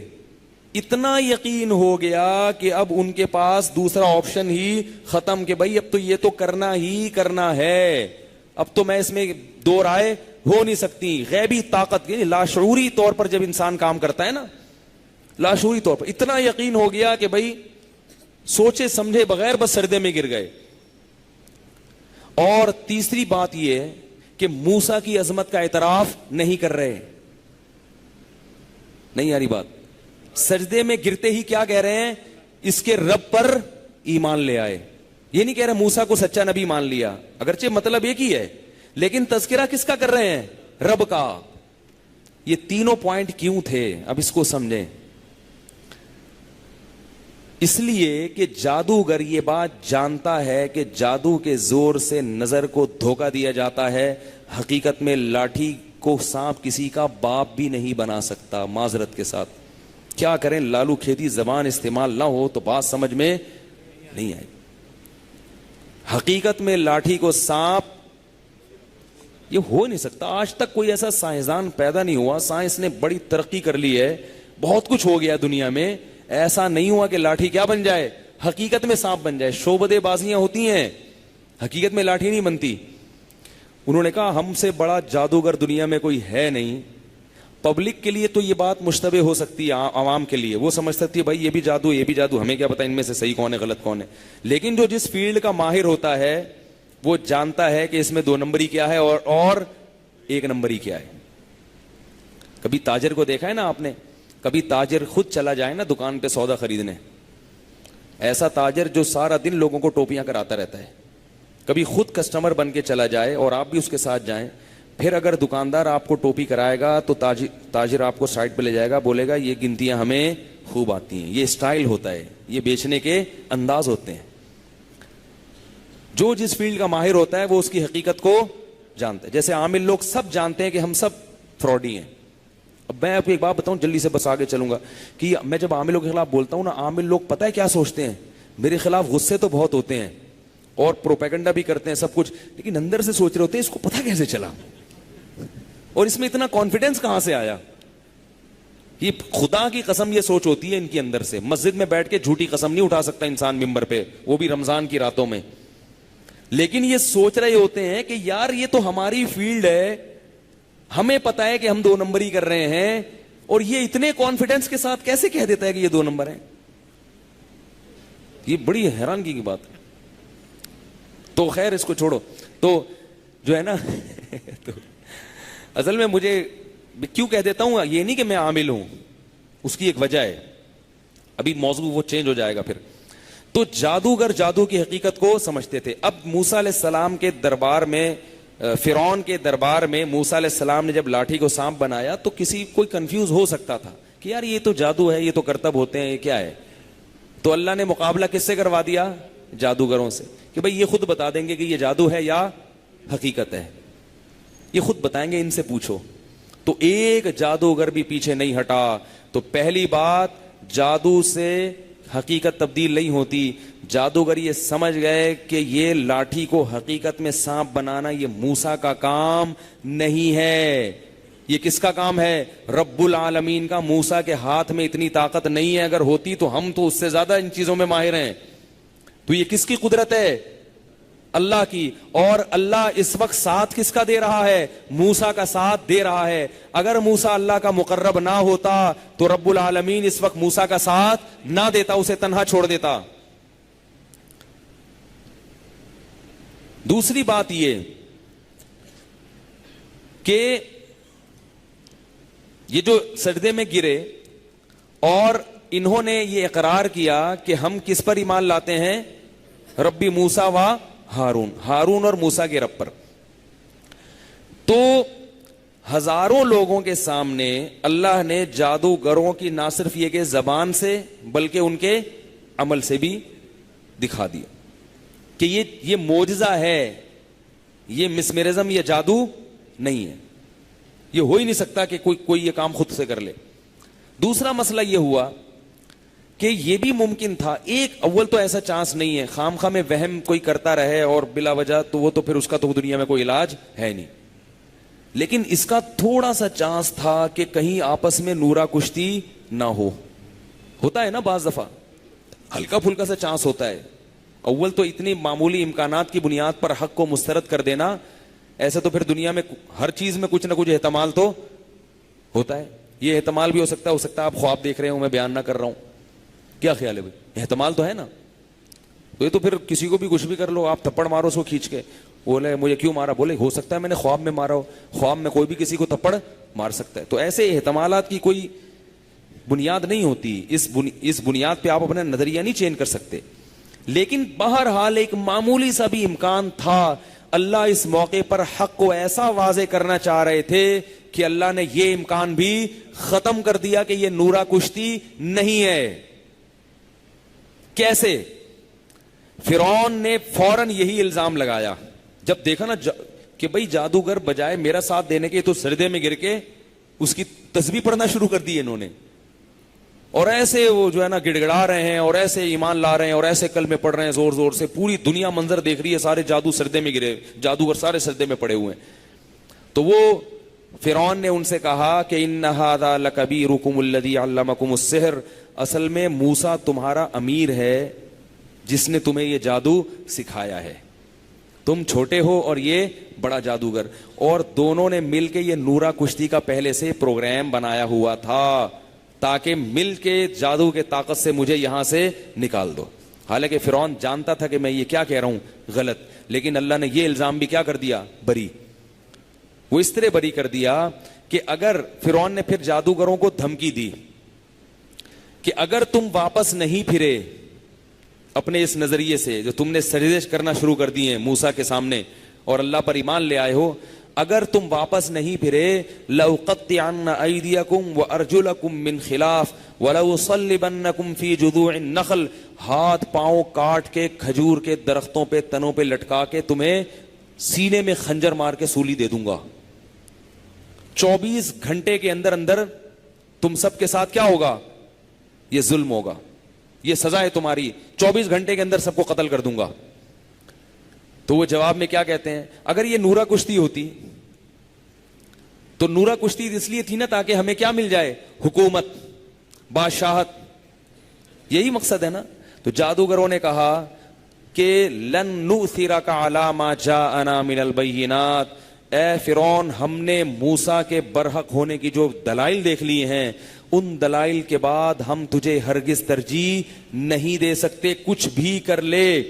اتنا یقین ہو گیا کہ اب ان کے پاس دوسرا آپشن ہی ختم کہ بھائی اب تو یہ تو کرنا ہی کرنا ہے, اب تو میں اس میں دو رائے ہو نہیں سکتی. غیبی طاقت, لاشعوری طور پر جب انسان کام کرتا ہے نا, لاشعوری طور پر اتنا یقین ہو گیا کہ بھائی سوچے سمجھے بغیر بس سجدے میں گر گئے. اور تیسری بات یہ ہے کہ موسیٰ کی عظمت کا اعتراف نہیں کر رہے. نہیں آ رہی بات؟ سجدے میں گرتے ہی کیا کہہ رہے ہیں؟ اس کے رب پر ایمان لے آئے. یہ نہیں کہہ رہے موسیٰ کو سچا نبی مان لیا, اگرچہ مطلب ایک ہی ہے, لیکن تذکرہ کس کا کر رہے ہیں؟ رب کا. یہ تینوں پوائنٹ کیوں تھے اب اس کو سمجھیں. اس لیے کہ جادوگر یہ بات جانتا ہے کہ جادو کے زور سے نظر کو دھوکہ دیا جاتا ہے. حقیقت میں لاٹھی کو سانپ کسی کا باپ بھی نہیں بنا سکتا. معذرت کے ساتھ کیا کریں, لالو کھیتی زبان استعمال نہ ہو تو بات سمجھ میں نہیں آئے. حقیقت میں لاٹھی کو سانپ یہ ہو نہیں سکتا. آج تک کوئی ایسا سائنسدان پیدا نہیں ہوا, سائنس نے بڑی ترقی کر لی ہے, بہت کچھ ہو گیا دنیا میں, ایسا نہیں ہوا کہ لاٹھی کیا بن جائے, حقیقت میں سانپ بن جائے. شعبدے بازیاں ہوتی ہیں, حقیقت میں لاٹھی نہیں بنتی. انہوں نے کہا ہم سے بڑا جادوگر دنیا میں کوئی ہے نہیں. پبلک کے لیے تو یہ بات مشتبہ ہو سکتی ہے, عوام کے لیے وہ سمجھ سکتی ہے بھائی یہ بھی جادو یہ بھی جادو, ہمیں کیا پتا ان میں سے صحیح کون ہے غلط کون ہے. لیکن جو جس فیلڈ کا ماہر ہوتا ہے وہ جانتا ہے کہ اس میں 2 نمبری کیا ہے اور 1 نمبری کیا ہے. کبھی تاجر کو دیکھا ہے نا آپ نے, کبھی تاجر خود چلا جائے نا دکان پہ سودا خریدنے, ایسا تاجر جو سارا دن لوگوں کو ٹوپیاں کراتا رہتا ہے, کبھی خود کسٹمر بن کے چلا جائے اور آپ بھی اس کے ساتھ جائیں, پھر اگر دکاندار آپ کو ٹوپی کرائے گا تو تاجر آپ کو سائڈ پہ لے جائے گا, بولے گا یہ گنتیاں ہمیں خوب آتی ہیں, یہ اسٹائل ہوتا ہے, یہ بیچنے کے انداز ہوتے ہیں. جو جس فیلڈ کا ماہر ہوتا ہے وہ اس کی حقیقت کو جانتا ہے. جیسے عامل لوگ سب جانتے ہیں کہ ہم سب فراڈی ہیں. اب میں آپ کو ایک بات بتاؤں, جلدی سے بس آگے چلوں گا, کہ میں جب عاملوں کے خلاف بولتا ہوں نا, عامل لوگ پتہ ہے کیا سوچتے ہیں, میرے خلاف غصے تو بہت ہوتے ہیں اور پروپیگنڈا بھی کرتے ہیں سب کچھ, لیکن اندر سے سوچ رہے ہوتے ہیں اس کو پتہ کیسے چلا اور اس میں اتنا کانفیڈنس کہاں سے آیا. یہ خدا کی قسم یہ سوچ ہوتی ہے ان کے اندر سے. مسجد میں بیٹھ کے جھوٹی قسم نہیں اٹھا سکتا انسان ممبر پہ, وہ بھی رمضان کی راتوں میں, لیکن یہ سوچ رہے ہوتے ہیں کہ یار یہ تو ہماری فیلڈ ہے, ہمیں پتا ہے کہ ہم 2 نمبری کر رہے ہیں, اور یہ اتنے کانفیڈنس کے ساتھ کیسے کہہ دیتا ہے کہ یہ 2 نمبر ہیں. یہ بڑی حیرانگی کی بات ہے. تو خیر اس کو چھوڑو. تو جو ہے نا تو اصل میں مجھے کیوں کہہ دیتا ہوں, یہ نہیں کہ میں عامل ہوں, اس کی ایک وجہ ہے, ابھی موضوع وہ چینج ہو جائے گا پھر. تو جادوگر جادو کی حقیقت کو سمجھتے تھے. اب موسیٰ علیہ السلام کے دربار میں, فرعون کے دربار میں موسیٰ علیہ السلام نے جب لاٹھی کو سانپ بنایا تو کوئی کنفیوز ہو سکتا تھا کہ یار یہ تو جادو ہے, یہ تو کرتب ہوتے ہیں, یہ کیا ہے. تو اللہ نے مقابلہ کس سے کروا دیا؟ جادوگروں سے, کہ بھئی یہ خود بتا دیں گے کہ یہ جادو ہے یا حقیقت ہے, یہ خود بتائیں گے, ان سے پوچھو. تو ایک جادوگر بھی پیچھے نہیں ہٹا. تو پہلی بات, جادو سے حقیقت تبدیل نہیں ہوتی. جادوگر یہ سمجھ گئے کہ یہ لاٹھی کو حقیقت میں سانپ بنانا یہ موسیٰ کا کام نہیں ہے, یہ کس کا کام ہے؟ رب العالمین کا. موسیٰ کے ہاتھ میں اتنی طاقت نہیں ہے, اگر ہوتی تو ہم تو اس سے زیادہ ان چیزوں میں ماہر ہیں. تو یہ کس کی قدرت ہے؟ اللہ کی. اور اللہ اس وقت ساتھ کس کا دے رہا ہے؟ موسیٰ کا ساتھ دے رہا ہے. اگر موسیٰ اللہ کا مقرب نہ ہوتا تو رب العالمین اس وقت موسیٰ کا ساتھ نہ دیتا, اسے تنہا چھوڑ دیتا. دوسری بات یہ کہ یہ جو سجدے میں گرے اور انہوں نے یہ اقرار کیا کہ ہم کس پر ایمان لاتے ہیں؟ ربی موسیٰ و ہارون, ہارون اور موسیٰ کے رب پر. تو ہزاروں لوگوں کے سامنے اللہ نے جادوگروں کی نہ صرف یہ کہ زبان سے بلکہ ان کے عمل سے بھی دکھا دیا کہ یہ معجزہ ہے, یہ مسمرزم, یہ جادو نہیں ہے, یہ ہو ہی نہیں سکتا کہ کوئی یہ کام خود سے کر لے. دوسرا مسئلہ یہ ہوا کہ یہ بھی ممکن تھا, ایک اول تو ایسا چانس نہیں ہے, خام خواہ میں وہم کوئی کرتا رہے اور بلا وجہ, تو وہ تو پھر اس کا تو دنیا میں کوئی علاج ہے نہیں. لیکن اس کا تھوڑا سا چانس تھا کہ کہیں آپس میں نورا کشتی نہ ہوتا ہے نا بعض دفعہ, ہلکا پھلکا سا چانس ہوتا ہے. اول تو اتنی معمولی امکانات کی بنیاد پر حق کو مسترد کر دینا, ایسے تو پھر دنیا میں ہر چیز میں کچھ نہ کچھ احتمال تو ہوتا ہے. یہ احتمال بھی ہو سکتا ہے آپ خواب دیکھ رہے ہوں, میں بیان نہ کر رہا ہوں, کیا خیال ہے بھائی, احتمال تو ہے نا. تو یہ تو پھر کسی کو بھی کچھ بھی کر لو, آپ تھپڑ مارو اس کو کھینچ کے, بولے مجھے کیوں مارا, بولے ہو سکتا ہے میں نے خواب میں مارا ہو, خواب میں کوئی بھی کسی کو تھپڑ مار سکتا ہے. تو ایسے احتمالات کی کوئی بنیاد نہیں ہوتی, اس بنیاد پہ آپ اپنا نظریہ نہیں چینج کر سکتے. لیکن بہرحال ایک معمولی سا بھی امکان تھا. اللہ اس موقع پر حق کو ایسا واضح کرنا چاہ رہے تھے کہ اللہ نے یہ امکان بھی ختم کر دیا کہ یہ نورا کشتی نہیں ہے. کیسے؟ فرعون نے فوراً یہی الزام لگایا جب دیکھا نا کہ بھئی جادوگر بجائے میرا ساتھ دینے کے تو سجدے میں گر کے اس کی تسبیح پڑھنا شروع کر دی انہوں نے, اور ایسے وہ جو ہے نا گڑ گڑا رہے ہیں اور ایسے ایمان لا رہے ہیں اور ایسے کلمے پڑھ رہے ہیں زور زور سے, پوری دنیا منظر دیکھ رہی ہے, سارے جادو سجدے میں گرے, جادوگر سارے سجدے میں پڑے ہوئے ہیں. تو وہ فرعون نے ان سے کہا کہ ان ھذا لکبیرکم الذی علمکم السحر, اصل میں موسیٰ تمہارا امیر ہے جس نے تمہیں یہ جادو سکھایا ہے, تم چھوٹے ہو اور یہ بڑا جادوگر, اور دونوں نے مل کے یہ نورا کشتی کا پہلے سے پروگرام بنایا ہوا تھا تاکہ مل کے جادو کے طاقت سے مجھے یہاں سے نکال دو. حالانکہ فرعون جانتا تھا کہ میں یہ کیا کہہ رہا ہوں غلط, لیکن اللہ نے یہ الزام بھی کیا کر دیا, بری. وہ اس طرح بری کر دیا کہ اگر فرعون نے پھر جادوگروں کو دھمکی دی کہ اگر تم واپس نہیں پھرے اپنے اس نظریے سے جو تم نے سجدے کرنا شروع کر دیے موسیٰ کے سامنے اور اللہ پر ایمان لے آئے ہو, اگر تم واپس نہیں پھرے لَأُقَطِّعَنَّ أَيْدِيَكُمْ وَأَرْجُلَكُمْ مِنْ خِلَافٍ وَلَأُصَلِّبَنَّكُمْ فِي جُذُوعِ النَّخْلِ, ہاتھ پاؤں کاٹ کے کھجور کے درختوں پہ تنوں پہ لٹکا کے تمہیں سینے میں خنجر مار کے سولی دے دوں گا. 24 گھنٹے کے اندر اندر تم سب کے ساتھ کیا ہوگا, یہ ظلم ہوگا, یہ سزا ہے تمہاری, 24 گھنٹے کے اندر سب کو قتل کر دوں گا. تو وہ جواب میں کیا کہتے ہیں, اگر یہ نورا کشتی ہوتی تو نورا کشتی اس لیے تھی نا تاکہ ہمیں کیا مل جائے, حکومت, بادشاہت, یہی مقصد ہے نا. تو جادوگروں نے کہا کہ لن نؤثرک علی ما جاءنا من البینات, اے فرعون ہم نے موسیٰ کے برحق ہونے کی جو دلائل دیکھ لی ہیں, ان دلائل کے بعد ہم تجھے ہرگز ترجیح نہیں دے سکتے, کچھ بھی کر لے.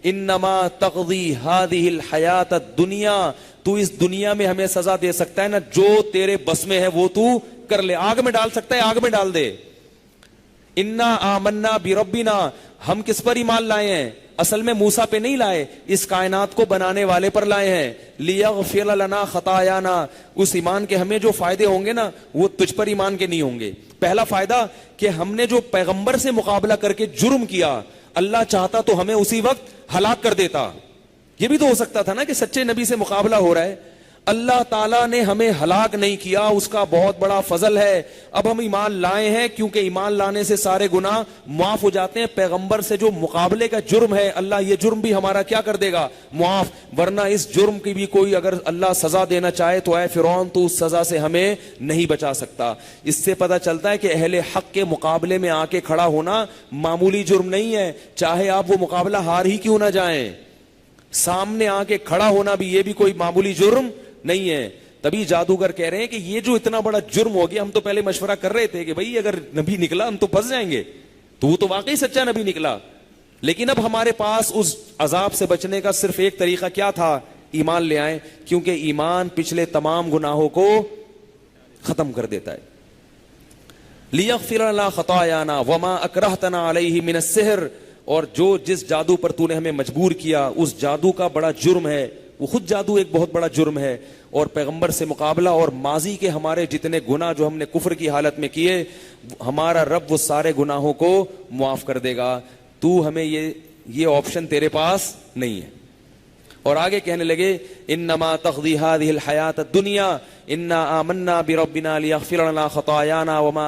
انما تقضی هذه الحیات الدنیا, تو اس دنیا میں ہمیں سزا دے سکتا ہے نا, جو تیرے بس میں ہے وہ تو کر لے. آگ میں ڈال سکتا ہے, آگ میں ڈال دے. انا آمنا بربنا, ہم کس پر ایمان لائے ہیں, اصل میں موسیٰ پہ نہیں لائے, اس کائنات کو بنانے والے پر لائے ہیں. لیغفر لنا خطایانا, اس ایمان کے ہمیں جو فائدے ہوں گے نا وہ تجھ پر ایمان کے نہیں ہوں گے. پہلا فائدہ کہ ہم نے جو پیغمبر سے مقابلہ کر کے جرم کیا, اللہ چاہتا تو ہمیں اسی وقت ہلاک کر دیتا. یہ بھی تو ہو سکتا تھا نا کہ سچے نبی سے مقابلہ ہو رہا ہے, اللہ تعالیٰ نے ہمیں ہلاک نہیں کیا, اس کا بہت بڑا فضل ہے. اب ہم ایمان لائے ہیں کیونکہ ایمان لانے سے سارے گناہ معاف ہو جاتے ہیں. پیغمبر سے جو مقابلے کا جرم ہے, اللہ یہ جرم بھی ہمارا کیا کر دے گا, معاف. ورنہ اس جرم کی بھی کوئی اگر اللہ سزا دینا چاہے تو اے فرعون تو اس سزا سے ہمیں نہیں بچا سکتا. اس سے پتہ چلتا ہے کہ اہل حق کے مقابلے میں آ کے کھڑا ہونا معمولی جرم نہیں ہے, چاہے آپ وہ مقابلہ ہار ہی کیوں نہ جائیں. سامنے آ کے کھڑا ہونا بھی یہ بھی کوئی معمولی جرم نہیں ہے. تبھی جادوگر کہہ رہے ہیں کہ یہ جو اتنا بڑا جرم ہو گیا, ہم تو پہلے مشورہ کر رہے تھے کہ بھئی اگر نبی نکلا ہم تو پھنس جائیں گے, تو وہ تو واقعی سچا نبی نکلا, لیکن اب ہمارے پاس اس عذاب سے بچنے کا صرف ایک طریقہ کیا تھا, ایمان لے آئیں, کیونکہ ایمان پچھلے تمام گناہوں کو ختم کر دیتا ہے. لیغفر لنا خطایانا وما اکرہتنا علیہ من السحر, اور جو جس جادو پر تو نے ہمیں مجبور کیا اس جادو کا بڑا جرم ہے, وہ خود جادو ایک بہت بڑا جرم ہے، اور پیغمبر سے مقابلہ اور ماضی کے ہمارے جتنے گناہ جو ہم نے کفر کی حالت میں کیے، ہمارا رب وہ سارے گناہوں کو معاف کر دے گا. تو ہمیں یہ آپشن تیرے پاس نہیں ہے. اور آگے کہنے لگے انما تقضی هذه الحیات الدنیا انا آمنا بربنا لیغفر لنا خطایانا وما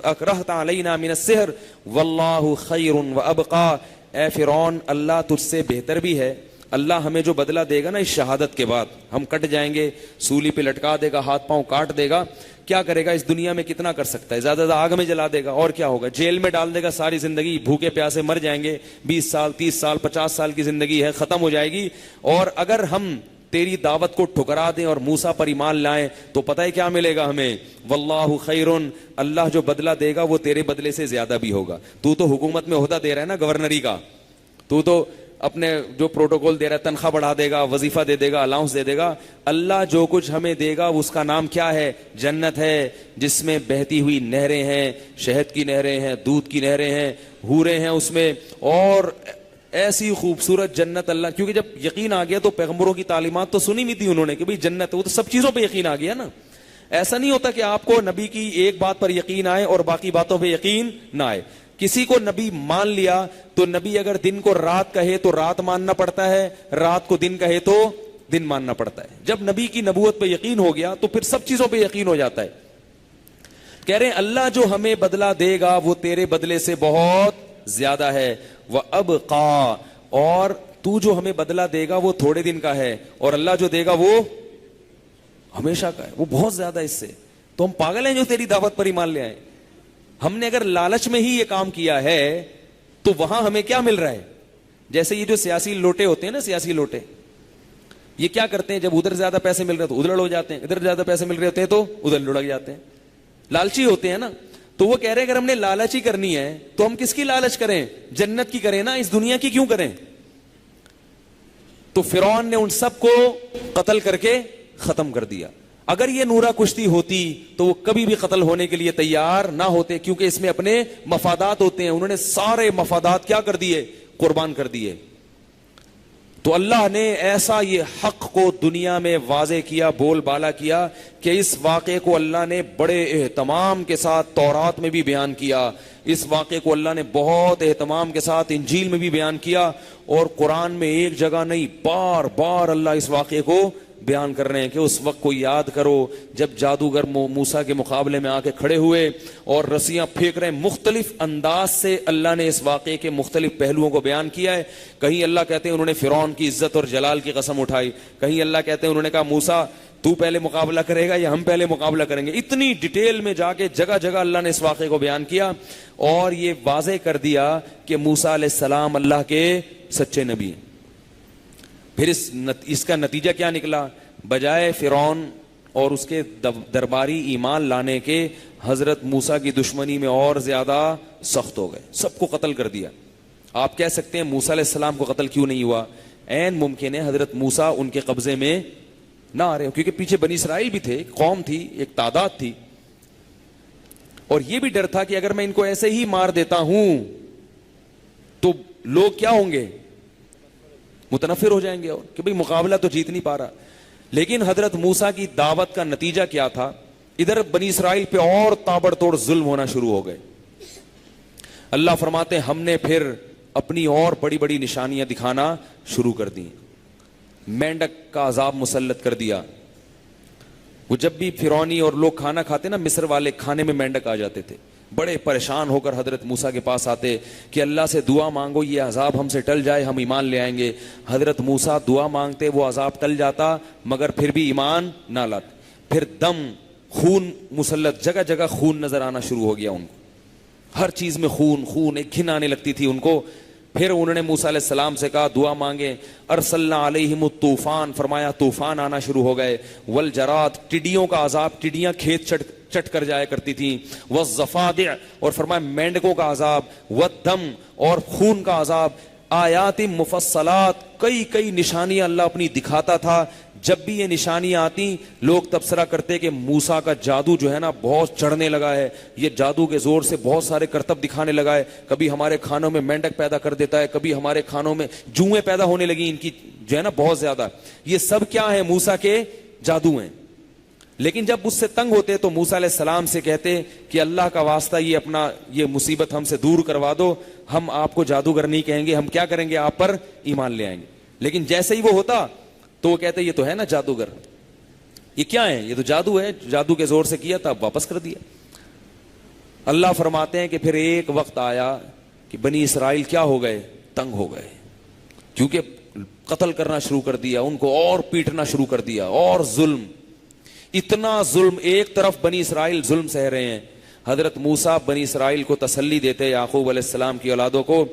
اکرہت علینا من السحر واللہ خیر وابقا. اے فرعون، اللہ تجھ سے بہتر بھی ہے. اللہ ہمیں جو بدلہ دے گا نا اس شہادت کے بعد، ہم کٹ جائیں گے، سولی پہ لٹکا دے گا، ہاتھ پاؤں کاٹ دے گا، کیا کرے گا اس دنیا میں؟ کتنا کر سکتا ہے؟ زیادہ زیادہ آگ میں جلا دے گا، اور کیا ہوگا؟ جیل میں ڈال دے گا، ساری زندگی بھوکے پیاسے مر جائیں گے، 20 سال 30 سال 50 سال کی زندگی ہے، ختم ہو جائے گی. اور اگر ہم تیری دعوت کو ٹھکرا دیں اور موسیٰ پر ایمان لائیں تو پتہ ہے کیا ملے گا ہمیں؟ واللہ خیرن، اللہ جو بدلہ دے گا وہ تیرے بدلے سے زیادہ بھی ہوگا. تو حکومت میں عہدہ دے رہا ہے نا گورنری کا، تو اپنے جو پروٹوکول دے رہا ہے، تنخواہ بڑھا دے گا، وظیفہ دے دے گا، الاؤنس دے دے گا. اللہ جو کچھ ہمیں دے گا اس کا نام کیا ہے؟ جنت ہے، جس میں بہتی ہوئی نہریں ہیں، شہد کی نہریں ہیں، دودھ کی نہریں ہیں، حوریں ہیں اس میں، اور ایسی خوبصورت جنت. اللہ کیونکہ جب یقین آ گیا تو پیغمبروں کی تعلیمات تو سنی بھی تھی انہوں نے کہ بھئی جنت، وہ تو سب چیزوں پہ یقین آ گیا نا. ایسا نہیں ہوتا کہ آپ کو نبی کی ایک بات پر یقین آئے اور باقی باتوں پہ یقین نہ آئے. کسی کو نبی مان لیا تو نبی اگر دن کو رات کہے تو رات ماننا پڑتا ہے، رات کو دن کہے تو دن ماننا پڑتا ہے. جب نبی کی نبوت پہ یقین ہو گیا تو پھر سب چیزوں پہ یقین ہو جاتا ہے. کہہ رہے ہیں اللہ جو ہمیں بدلہ دے گا وہ تیرے بدلے سے بہت زیادہ ہے. وَأَبْقَى، اور تو جو ہمیں بدلہ دے گا وہ تھوڑے دن کا ہے، اور اللہ جو دے گا وہ ہمیشہ کا ہے، وہ بہت زیادہ اس سے. تو ہم پاگل ہیں جو تیری دعوت پر ایمان لے آئے؟ ہم نے اگر لالچ میں ہی یہ کام کیا ہے تو وہاں ہمیں کیا مل رہا ہے؟ جیسے یہ جو سیاسی لوٹے ہوتے ہیں نا، سیاسی لوٹے، یہ کیا کرتے ہیں؟ جب ادھر زیادہ پیسے مل رہے تو ادھر لڑ جاتے ہیں، ادھر زیادہ پیسے مل رہے ہوتے ہیں تو ادھر لڑک جاتے ہیں. لالچی ہوتے ہیں نا. تو وہ کہہ رہے ہیں اگر ہم نے لالچ ہی کرنی ہے تو ہم کس کی لالچ کریں؟ جنت کی کریں نا، اس دنیا کی کیوں کریں؟ تو فرعون نے ان سب کو قتل کر کے ختم کر دیا. اگر یہ نورا کشتی ہوتی تو وہ کبھی بھی قتل ہونے کے لیے تیار نہ ہوتے، کیونکہ اس میں اپنے مفادات ہوتے ہیں. انہوں نے سارے مفادات کیا کر دیے؟ قربان کر دیے. تو اللہ نے ایسا یہ حق کو دنیا میں واضح کیا، بول بالا کیا، کہ اس واقعے کو اللہ نے بڑے اہتمام کے ساتھ تورات میں بھی بیان کیا، اس واقعے کو اللہ نے بہت اہتمام کے ساتھ انجیل میں بھی بیان کیا، اور قرآن میں ایک جگہ نہیں، بار بار اللہ اس واقعے کو بیان کر رہے ہیں کہ اس وقت کو یاد کرو جب جادوگر موسیٰ کے مقابلے میں آ کے کھڑے ہوئے اور رسیاں پھینک رہے ہیں. مختلف انداز سے اللہ نے اس واقعے کے مختلف پہلوؤں کو بیان کیا ہے. کہیں اللہ کہتے ہیں انہوں نے فرعون کی عزت اور جلال کی قسم اٹھائی، کہیں اللہ کہتے ہیں انہوں نے کہا موسیٰ تو پہلے مقابلہ کرے گا یا ہم پہلے مقابلہ کریں گے. اتنی ڈیٹیل میں جا کے جگہ جگہ اللہ نے اس واقعے کو بیان کیا اور یہ واضح کر دیا کہ موسیٰ علیہ السلام اللہ کے سچے نبی ہیں. پھر اس کا نتیجہ کیا نکلا؟ بجائے فرعون اور اس کے درباری ایمان لانے کے، حضرت موسیٰ کی دشمنی میں اور زیادہ سخت ہو گئے، سب کو قتل کر دیا. آپ کہہ سکتے ہیں موسیٰ علیہ السلام کو قتل کیوں نہیں ہوا؟ عین ممکن ہے حضرت موسیٰ ان کے قبضے میں نہ آ رہے ہو، کیونکہ پیچھے بنی اسرائیل بھی تھے، ایک قوم تھی، ایک تعداد تھی، اور یہ بھی ڈر تھا کہ اگر میں ان کو ایسے ہی مار دیتا ہوں تو لوگ کیا ہوں گے؟ متنفر ہو جائیں گے، اور کہ بھئی مقابلہ تو جیت نہیں پا رہا. لیکن حضرت موسیٰ کی دعوت کا نتیجہ کیا تھا؟ ادھر بنی اسرائیل پہ اور تابڑ توڑ ظلم ہونا شروع ہو گئے. اللہ فرماتے ہیں ہم نے پھر اپنی اور بڑی بڑی نشانیاں دکھانا شروع کر دی. مینڈک کا عذاب مسلط کر دیا. وہ جب بھی فرعونی اور لوگ کھانا کھاتے نا، مصر والے کھانے میں مینڈک آ جاتے تھے، بڑے پریشان ہو کر حضرت موسیٰ کے پاس آتے کہ اللہ سے دعا مانگو یہ عذاب ہم سے ٹل جائے، ہم ایمان لے آئیں گے. حضرت موسیٰ دعا مانگتے، وہ عذاب ٹل جاتا، مگر پھر بھی ایمان نہ لاتے. پھر دم، خون مسلط، جگہ جگہ خون نظر آنا شروع ہو گیا ان کو، ہر چیز میں خون خون، ایک گھن آنے لگتی تھی ان کو. پھر انہوں نے موسیٰ علیہ السلام سے کہا دعا مانگے. ارسلنا علیہم الطوفان، فرمایا طوفان آنا شروع ہو گئے. والجراد، ٹڈیوں کا عذاب، ٹڈیاں کھیت چٹ کر جایا کرتی تھیں. والضفادع، اور فرمایا مینڈکوں کا عذاب. والدم، اور خون کا عذاب. آیات مفصلات، کئی نشانیاں اللہ اپنی دکھاتا تھا جب بھی یہ نشانیاں آتی لوگ تبصرہ کرتے کہ موسیٰ کا جادو جو ہے نا بہت چڑھنے لگا ہے, یہ جادو کے زور سے بہت سارے کرتب دکھانے لگا ہے, کبھی ہمارے کھانوں میں مینڈک پیدا کر دیتا ہے, کبھی ہمارے کھانوں میں جوئیں پیدا ہونے لگی ان کی جو ہے نا بہت زیادہ. یہ سب کیا ہے؟ موسیٰ کے جادو ہیں. لیکن جب اس سے تنگ ہوتے تو موسیٰ علیہ السلام سے کہتے کہ اللہ کا واسطہ یہ اپنا یہ مصیبت ہم سے دور کروا دو, ہم آپ کو جادوگر نہیں کہیں گے, ہم کیا کریں گے, آپ پر ایمان لے آئیں گے. لیکن جیسے ہی وہ ہوتا تو وہ کہتے یہ تو ہے نا جادوگر, یہ کیا ہے, یہ تو جادو ہے, جادو کے زور سے کیا تھا واپس کر دیا. اللہ فرماتے ہیں کہ پھر ایک وقت آیا کہ بنی اسرائیل کیا ہو گئے, تنگ ہو گئے, کیونکہ قتل کرنا شروع کر دیا, ان کو اور پیٹنا شروع کر دیا, اور ظلم, اتنا ظلم. ایک طرف بنی اسرائیل ظلم سہ رہے ہیں, حضرت موسیٰ بنی اسرائیل کو تسلی دیتے یعقوب علیہ السلام کی اولادوں کو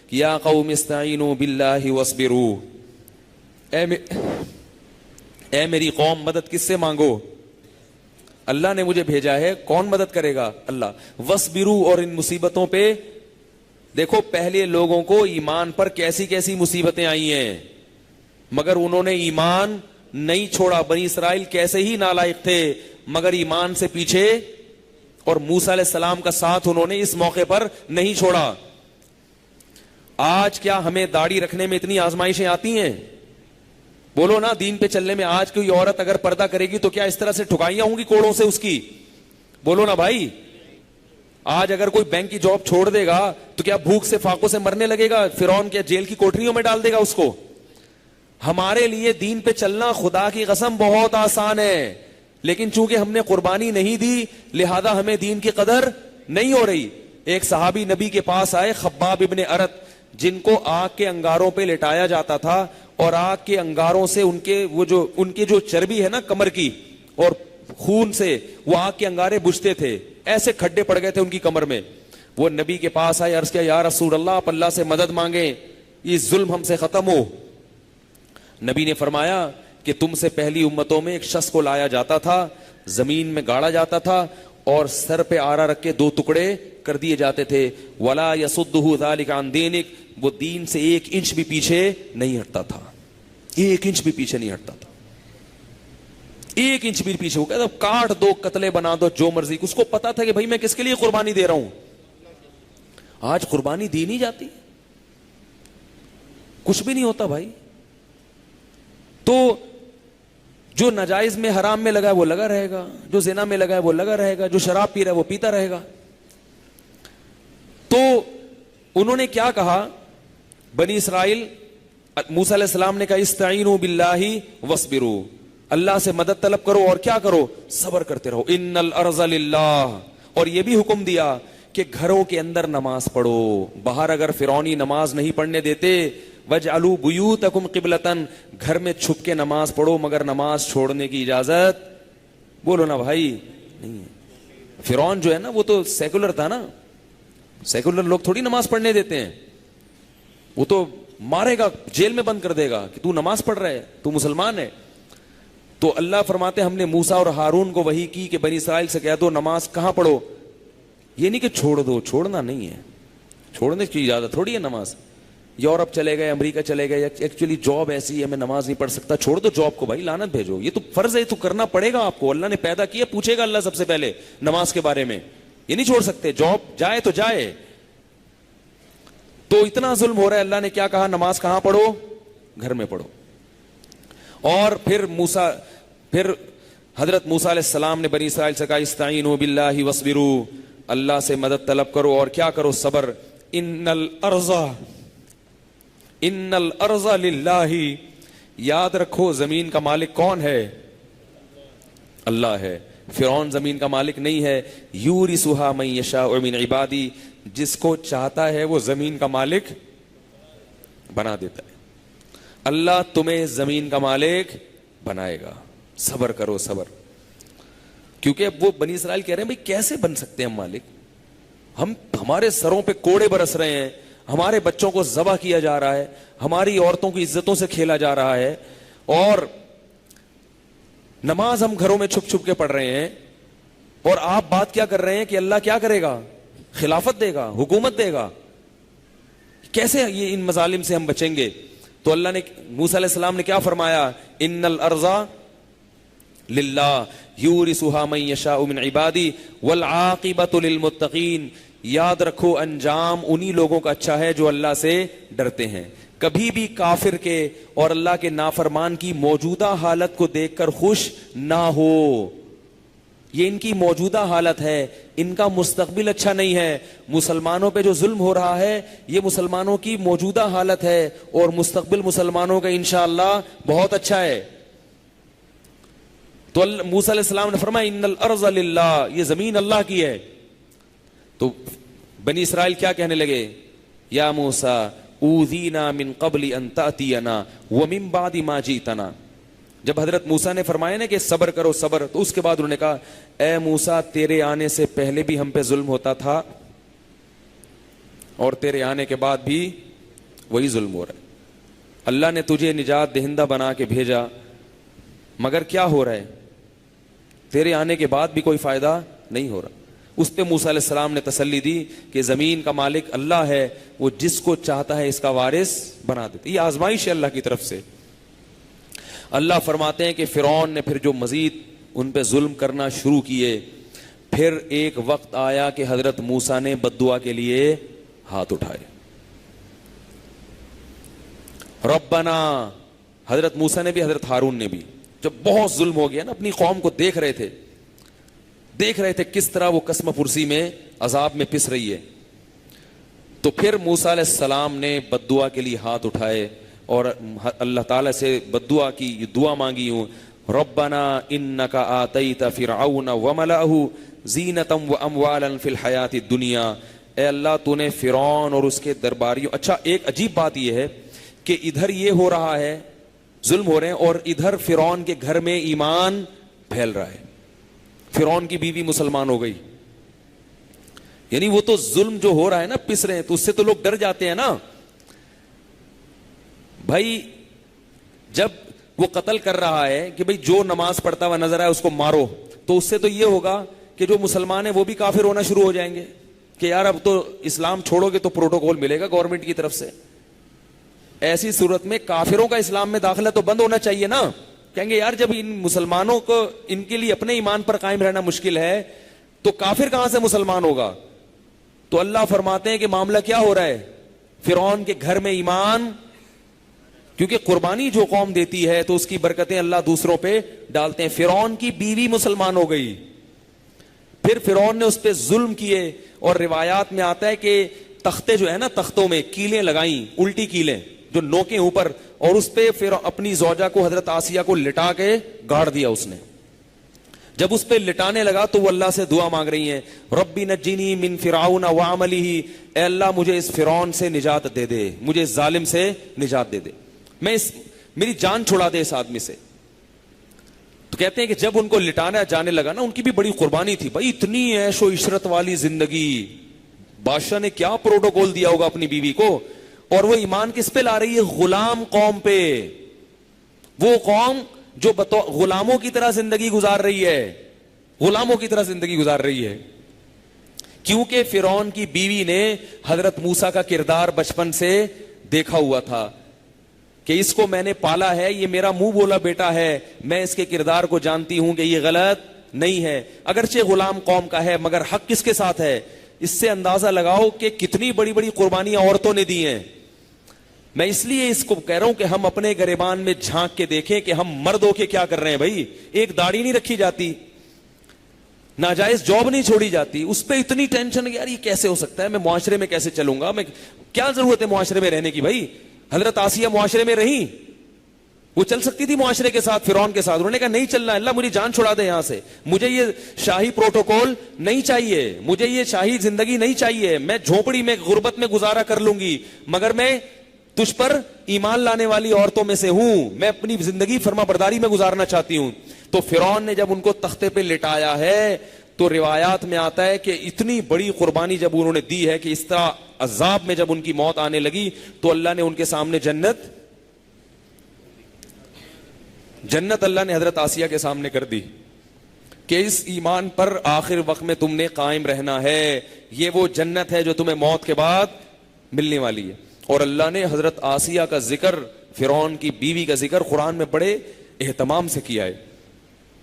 کہ یا قوم استعینوا باللہ واصبروا, اے میری قوم مدد کس سے مانگو, اللہ نے مجھے بھیجا ہے, کون مدد کرے گا, اللہ. واصبروا, اور ان مصیبتوں پہ دیکھو پہلے لوگوں کو ایمان پر کیسی کیسی مصیبتیں آئی ہیں, مگر انہوں نے ایمان نہیں چھوڑا. بنی اسرائیل کیسے ہی نالائق تھے مگر ایمان سے پیچھے, اور موسیٰ علیہ السلام کا ساتھ انہوں نے اس موقع پر نہیں چھوڑا. آج کیا ہمیں داڑھی رکھنے میں اتنی آزمائشیں آتی ہیں؟ بولو نا, دین پہ چلنے میں. آج کوئی عورت اگر پردہ کرے گی تو کیا اس طرح سے ٹھکائیاں ہوں گی کوڑوں سے اس کی؟ بولو نا بھائی. آج اگر کوئی بینک کی جاب چھوڑ دے گا تو کیا بھوک سے فاقوں سے مرنے لگے گا؟ فرعون کیا جیل کی کوٹریوں میں ڈال دے گا اس کو؟ ہمارے لیے دین پہ چلنا خدا کی قسم بہت آسان ہے, لیکن چونکہ ہم نے قربانی نہیں دی لہذا ہمیں دین کی قدر نہیں ہو رہی. ایک صحابی نبی کے پاس آئے, خباب ابن ارت, جن کو آگ کے انگاروں پہ لٹایا جاتا تھا, اور آگ کے انگاروں سے ان کے جو چربی ہے نا کمر کی, اور خون سے وہ آگ کے انگارے بجھتے تھے, ایسے کھڈے پڑ گئے تھے ان کی کمر میں. وہ نبی کے پاس آئے, عرض کیا یا رسول اللہ, آپ اللہ سے مدد مانگیں, یہ ظلم ہم سے ختم ہو. نبی نے فرمایا کہ تم سے پہلی امتوں میں ایک شخص کو لایا جاتا تھا, زمین میں گاڑا جاتا تھا, اور سر پہ آرا رکھ کے 2 ٹکڑے کر دیے جاتے تھے. ولا یصدہ ذلک عن دینک, وہ دین سے 1 انچ بھی پیچھے نہیں ہٹتا تھا, 1 انچ بھی پیچھے نہیں ہٹتا تھا, 1 انچ بھی پیچھے. وہ کہتا کاٹ دو, قتلے بنا دو, جو مرضی. اس کو پتا تھا کہ بھائی میں کس کے لیے قربانی دے رہا ہوں. آج قربانی دی نہیں جاتی, کچھ بھی نہیں ہوتا بھائی. تو جو ناجائز میں حرام میں لگا ہے وہ لگا رہے گا, جو زنا میں لگا ہے وہ لگا رہے گا, جو شراب پی رہا ہے وہ پیتا رہے گا. تو انہوں نے کیا کہا بنی اسرائیل, موسیٰ علیہ السلام نے کہا استعینوا باللہ واصبروا, اللہ سے مدد طلب کرو اور کیا کرو, صبر کرتے رہو. ان الارض للہ, اور یہ بھی حکم دیا کہ گھروں کے اندر نماز پڑھو. باہر اگر فرعونی نماز نہیں پڑھنے دیتے, وَاجْعَلُوا بُيُوتَكُمْ قِبْلَةً, گھر میں چھپ کے نماز پڑھو, مگر نماز چھوڑنے کی اجازت, بولو نا بھائی, نہیں ہے. فرعون جو ہے نا وہ تو سیکولر تھا نا, سیکولر لوگ تھوڑی نماز پڑھنے دیتے ہیں, وہ تو مارے گا, جیل میں بند کر دے گا کہ تو نماز پڑھ رہا ہے, تو مسلمان ہے. تو اللہ فرماتے ہم نے موسیٰ اور ہارون کو وحی کی کہ بنی اسرائیل سے کہہ دو نماز کہاں پڑھو, یہ نہیں کہ چھوڑ دو, چھوڑنا نہیں ہے, چھوڑنے کی اجازت تھوڑی ہے. نماز یورپ چلے گئے, امریکہ چلے گئے, ایکچولی جاب ایسی ہے میں نماز نہیں پڑھ سکتا, چھوڑ دو جاب کو بھائی, لعنت بھیجو, یہ تو فرض ہے, تو کرنا پڑے گا آپ کو, اللہ نے پیدا کیا, پوچھے گا اللہ سب سے پہلے نماز کے بارے میں, یہ نہیں چھوڑ سکتے. جاب جائے تو جائے. تو اتنا ظلم ہو رہا ہے, اللہ نے کیا کہا, نماز کہاں پڑھو, گھر میں پڑھو. اور پھر حضرت موسیٰ علیہ السلام نے بنی اسرائیل سے کہا استعینوا باللہ واصبروا, اللہ سے مدد طلب کرو اور کیا کرو, صبر. ان الارض للہ, یاد رکھو زمین کا مالک کون ہے, اللہ ہے. فرعون زمین کا مالک نہیں ہے. یورثھا من یشاء من عبادی, جس کو چاہتا ہے وہ زمین کا مالک بنا دیتا ہے. اللہ تمہیں زمین کا مالک بنائے گا, صبر کرو, صبر. کیونکہ وہ بنی اسرائیل کہہ رہے ہیں بھائی کیسے بن سکتے ہیں ہم مالک, ہمارے سروں پہ کوڑے برس رہے ہیں, ہمارے بچوں کو ذبح کیا جا رہا ہے, ہماری عورتوں کی عزتوں سے کھیلا جا رہا ہے, اور نماز ہم گھروں میں چھپ چھپ کے پڑھ رہے ہیں, اور آپ بات کیا کر رہے ہیں کہ اللہ کیا کرے گا, خلافت دے گا, حکومت دے گا. کیسے یہ ان مظالم سے ہم بچیں گے؟ تو اللہ نے موسیٰ علیہ السلام نے کیا فرمایا؟ ان الارض للہ یورثها من یشاء من عبادی والعاقبۃ للمتقین. یاد رکھو انجام انہی لوگوں کا اچھا ہے جو اللہ سے ڈرتے ہیں. کبھی بھی کافر کے اور اللہ کے نافرمان کی موجودہ حالت کو دیکھ کر خوش نہ ہو. یہ ان کی موجودہ حالت ہے, ان کا مستقبل اچھا نہیں ہے. مسلمانوں پہ جو ظلم ہو رہا ہے یہ مسلمانوں کی موجودہ حالت ہے, اور مستقبل مسلمانوں کا انشاءاللہ بہت اچھا ہے. تو موسیٰ علیہ السلام نے فرمایا ان الارض للہ, یہ زمین اللہ کی ہے. تو بنی اسرائیل کیا کہنے لگے؟ یا موسیٰ اوذینا من قبل ان تأتینا ومن بعد ما جئتنا. جب حضرت موسیٰ نے فرمایا نا کہ صبر کرو صبر, تو اس کے بعد انہوں نے کہا اے موسیٰ تیرے آنے سے پہلے بھی ہم پہ ظلم ہوتا تھا اور تیرے آنے کے بعد بھی وہی ظلم ہو رہا ہے. اللہ نے تجھے نجات دہندہ بنا کے بھیجا, مگر کیا ہو رہا ہے؟ تیرے آنے کے بعد بھی کوئی فائدہ نہیں ہو رہا. اس پہ موسیٰ علیہ السلام نے تسلی دی کہ زمین کا مالک اللہ ہے, وہ جس کو چاہتا ہے اس کا وارث بنا دیتا. یہ آزمائش ہے اللہ کی طرف سے. اللہ فرماتے ہیں کہ فرعون نے پھر جو مزید ان پہ ظلم کرنا شروع کیے, پھر ایک وقت آیا کہ حضرت موسیٰ نے بد دعا کے لیے ہاتھ اٹھائے. ربنا, حضرت موسیٰ نے بھی حضرت ہارون نے بھی, جب بہت ظلم ہو گیا نا, اپنی قوم کو دیکھ رہے تھے کس طرح وہ قسم پرسی میں عذاب میں پس رہی ہے, تو پھر موسیٰ علیہ السلام نے بد دعا کے لیے ہاتھ اٹھائے اور اللہ تعالیٰ سے بد دعا کی, یہ دعا مانگی ہوں ربنا انک آتیت فرعون وملأہ زینۃ واموالا فی الحیاۃ الدنیا. اے اللہ تو نے فرعون اور اس کے درباریوں. اچھا ایک عجیب بات یہ ہے کہ ادھر یہ ہو رہا ہے, ظلم ہو رہے ہیں, اور ادھر فرعون کے گھر میں ایمان پھیل رہا ہے. فرعون کی بیوی مسلمان ہو گئی. یعنی وہ تو ظلم جو ہو رہا ہے نا, پس رہے ہیں, تو اس سے تو لوگ ڈر جاتے ہیں نا بھائی. جب وہ قتل کر رہا ہے کہ بھئی جو نماز پڑھتا ہوا نظر آئے اس کو مارو, تو اس سے تو یہ ہوگا کہ جو مسلمان ہیں وہ بھی کافر ہونا شروع ہو جائیں گے کہ یار اب تو اسلام چھوڑو گے تو پروٹوکول ملے گا گورنمنٹ کی طرف سے. ایسی صورت میں کافروں کا اسلام میں داخلہ تو بند ہونا چاہیے نا. کہیں گے یار جب ان مسلمانوں کو ان کے لیے اپنے ایمان پر قائم رہنا مشکل ہے تو کافر کہاں سے مسلمان ہوگا. تو اللہ فرماتے ہیں کہ معاملہ کیا ہو رہا ہے, فرعون کے گھر میں ایمان, کیونکہ قربانی جو قوم دیتی ہے تو اس کی برکتیں اللہ دوسروں پہ ڈالتے ہیں. فرعون کی بیوی مسلمان ہو گئی, پھر فرعون نے اس پہ ظلم کیے, اور روایات میں آتا ہے کہ تختے جو ہے نا, تختوں میں کیلیں لگائیں, الٹی کیلیں جو نوکیں اوپر, اور اس پہ پھر اپنی زوجہ کو حضرت آسیہ کو لٹا کے گاڑ دیا اس نے. جب اس پہ لٹانے لگا تو وہ اللہ سے دعا مانگ رہی ہیں ربی نجینی من فرعون وعملہ, اے اللہ مجھے اس فرعون سے نجات دے دے, مجھے اس ظالم سے نجات دے دے, میری جان چھڑا دے اس آدمی سے. تو کہتے ہیں کہ جب ان کو لٹانا جانے لگا نا, ان کی بھی بڑی قربانی تھی بھائی, اتنی عیش و عشرت والی زندگی, بادشاہ نے کیا پروٹوکول دیا ہوگا اپنی بیوی کو, اور وہ ایمان کس پہ لا رہی ہے؟ غلام قوم پہ. وہ قوم جو غلاموں کی طرح زندگی گزار رہی ہے, غلاموں کی طرح زندگی گزار رہی ہے, کیونکہ فرعون کی بیوی نے حضرت موسیٰ کا کردار بچپن سے دیکھا ہوا تھا کہ اس کو میں نے پالا ہے, یہ میرا منہ بولا بیٹا ہے, میں اس کے کردار کو جانتی ہوں کہ یہ غلط نہیں ہے. اگرچہ غلام قوم کا ہے مگر حق کس کے ساتھ ہے؟ اس سے اندازہ لگاؤ کہ کتنی بڑی بڑی قربانیاں عورتوں نے دی ہیں. میں اس لیے اس کو کہہ رہا ہوں کہ ہم اپنے گریبان میں جھانک کے دیکھیں کہ ہم مرد ہو کے کیا کر رہے ہیں. بھائی ایک داڑھی نہیں رکھی جاتی, ناجائز جاب نہیں چھوڑی جاتی, اس پہ اتنی ٹینشن یار یہ کیسے ہو سکتا ہے, میں معاشرے میں کیسے چلوں گا, میں کیا ضرورت ہے معاشرے میں رہنے کی. بھائی حضرت آسیہ معاشرے میں رہی, وہ چل سکتی تھی معاشرے کے ساتھ, فرعون کے ساتھ. انہوں نے کہا نہیں چلنا, اللہ مجھے جان چھڑا دے یہاں سے, مجھے یہ شاہی پروٹوکول نہیں چاہیے, مجھے یہ شاہی زندگی نہیں چاہیے, میں جھونپڑی میں غربت میں گزارا کر لوں گی مگر میں تجھ پر ایمان لانے والی عورتوں میں سے ہوں, میں اپنی زندگی فرما برداری میں گزارنا چاہتی ہوں. تو فرعون نے جب ان کو تختے پہ لٹایا ہے تو روایات میں آتا ہے کہ اتنی بڑی قربانی جب انہوں نے دی ہے کہ اس طرح عذاب میں جب ان کی موت آنے لگی تو اللہ نے ان کے سامنے جنت اللہ نے حضرت آسیہ کے سامنے کر دی کہ اس ایمان پر آخر وقت میں تم نے قائم رہنا ہے, یہ وہ جنت ہے جو تمہیں موت کے بعد ملنے والی ہے. اور اللہ نے حضرت آسیہ کا ذکر فرعون کی بیوی کا ذکر قرآن میں بڑے اہتمام سے کیا ہے،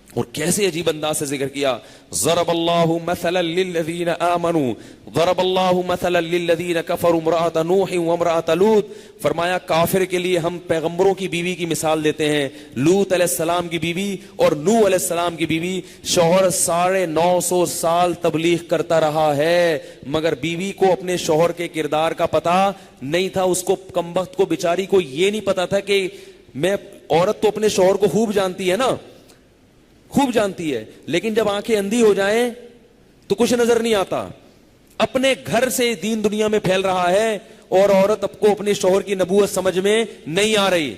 اور کیسے عجیب انداز سے ذکر کیا. ضرب اللہ مثلا للذین آمنوا ضرب اللہ مثلا للذین کفروا امرأۃ نوح وامرأۃ لوط. فرمایا کافر کے لیے ہم پیغمبروں کی بیوی کی مثال دیتے ہیں، لوط علیہ السلام کی بیوی اور نوح علیہ السلام کی بیوی. شوہر 950 سال تبلیغ کرتا رہا ہے مگر بیوی کو اپنے شوہر کے کردار کا پتہ نہیں تھا. اس کو کمبخت کو بیچاری کو یہ نہیں پتا تھا کہ میں، عورت تو اپنے شوہر کو خوب جانتی ہے نا، خوب جانتی ہے، لیکن جب آنکھیں اندھی ہو جائیں تو کچھ نظر نہیں آتا. اپنے گھر سے دین دنیا میں پھیل رہا ہے اور عورت اب کو اپنے شوہر کی نبوت سمجھ میں نہیں آ رہی.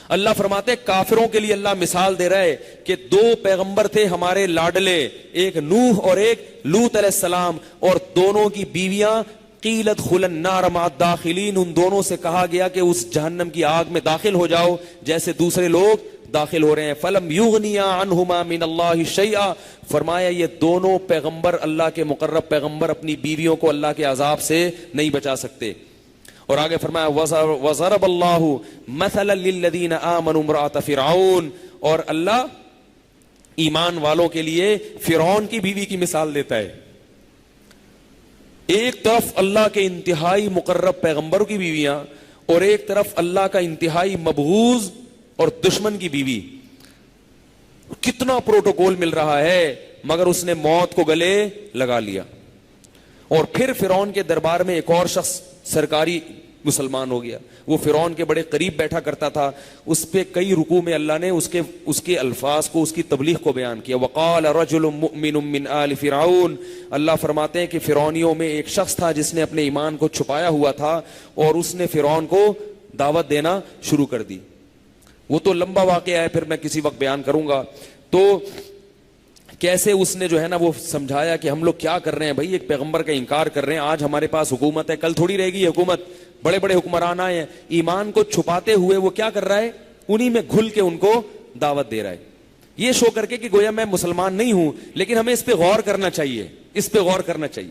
اللہ فرماتے کافروں کے لیے اللہ مثال دے رہا ہے کہ 2 پیغمبر تھے ہمارے لاڈلے، ایک نوح اور ایک لوط علیہ السلام، اور دونوں کی بیویاں قیلت خل النار مع الداخلین، ان دونوں سے کہا گیا کہ اس جہنم کی آگ میں داخل ہو جاؤ جیسے دوسرے لوگ داخل ہو رہے ہیں. فلم یغنیا عنہما من اللہ شیئا. فرمایا یہ دونوں پیغمبر، اللہ کے مقرب پیغمبر، اپنی بیویوں کو اللہ کے عذاب سے نہیں بچا سکتے. اور آگے فرمایا وضرب اللہ مثلا للذین آمنوا امرأۃ فرعون، اور اللہ ایمان والوں کے لیے فرعون کی بیوی کی مثال دیتا ہے. ایک طرف اللہ کے انتہائی مقرب پیغمبروں کی بیویاں اور ایک طرف اللہ کا انتہائی مبغوض اور دشمن کی بیوی. کتنا پروٹوکول مل رہا ہے مگر اس نے موت کو گلے لگا لیا. اور پھر فرعون کے دربار میں ایک اور شخص سرکاری مسلمان ہو گیا، وہ فرعون کے بڑے قریب بیٹھا کرتا تھا. اس پہ کئی رکوع میں اللہ نے اس کے الفاظ کو، اس کی تبلیغ کو بیان کیا. وقال رجل مؤمن من آل فرعون. اللہ فرماتے ہیں کہ فرعونیوں میں ایک شخص تھا جس نے اپنے ایمان کو چھپایا ہوا تھا اور اس نے فرعون کو دعوت دینا شروع کر دی. وہ تو لمبا واقعہ ہے، پھر میں کسی وقت بیان کروں گا. تو کیسے اس نے جو ہے نا وہ سمجھایا کہ ہم لوگ کیا کر رہے ہیں بھائی، ایک پیغمبر کا انکار کر رہے ہیں. آج ہمارے پاس حکومت ہے، کل تھوڑی رہے گی حکومت. بڑے بڑے حکمران آئے ہیں، ایمان کو چھپاتے ہوئے وہ کیا کر رہا ہے، انہی میں گھل کے ان کو دعوت دے رہا ہے، یہ شو کر کے کہ گویا میں مسلمان نہیں ہوں. لیکن ہمیں اس پہ غور کرنا چاہیے، اس پہ غور کرنا چاہیے.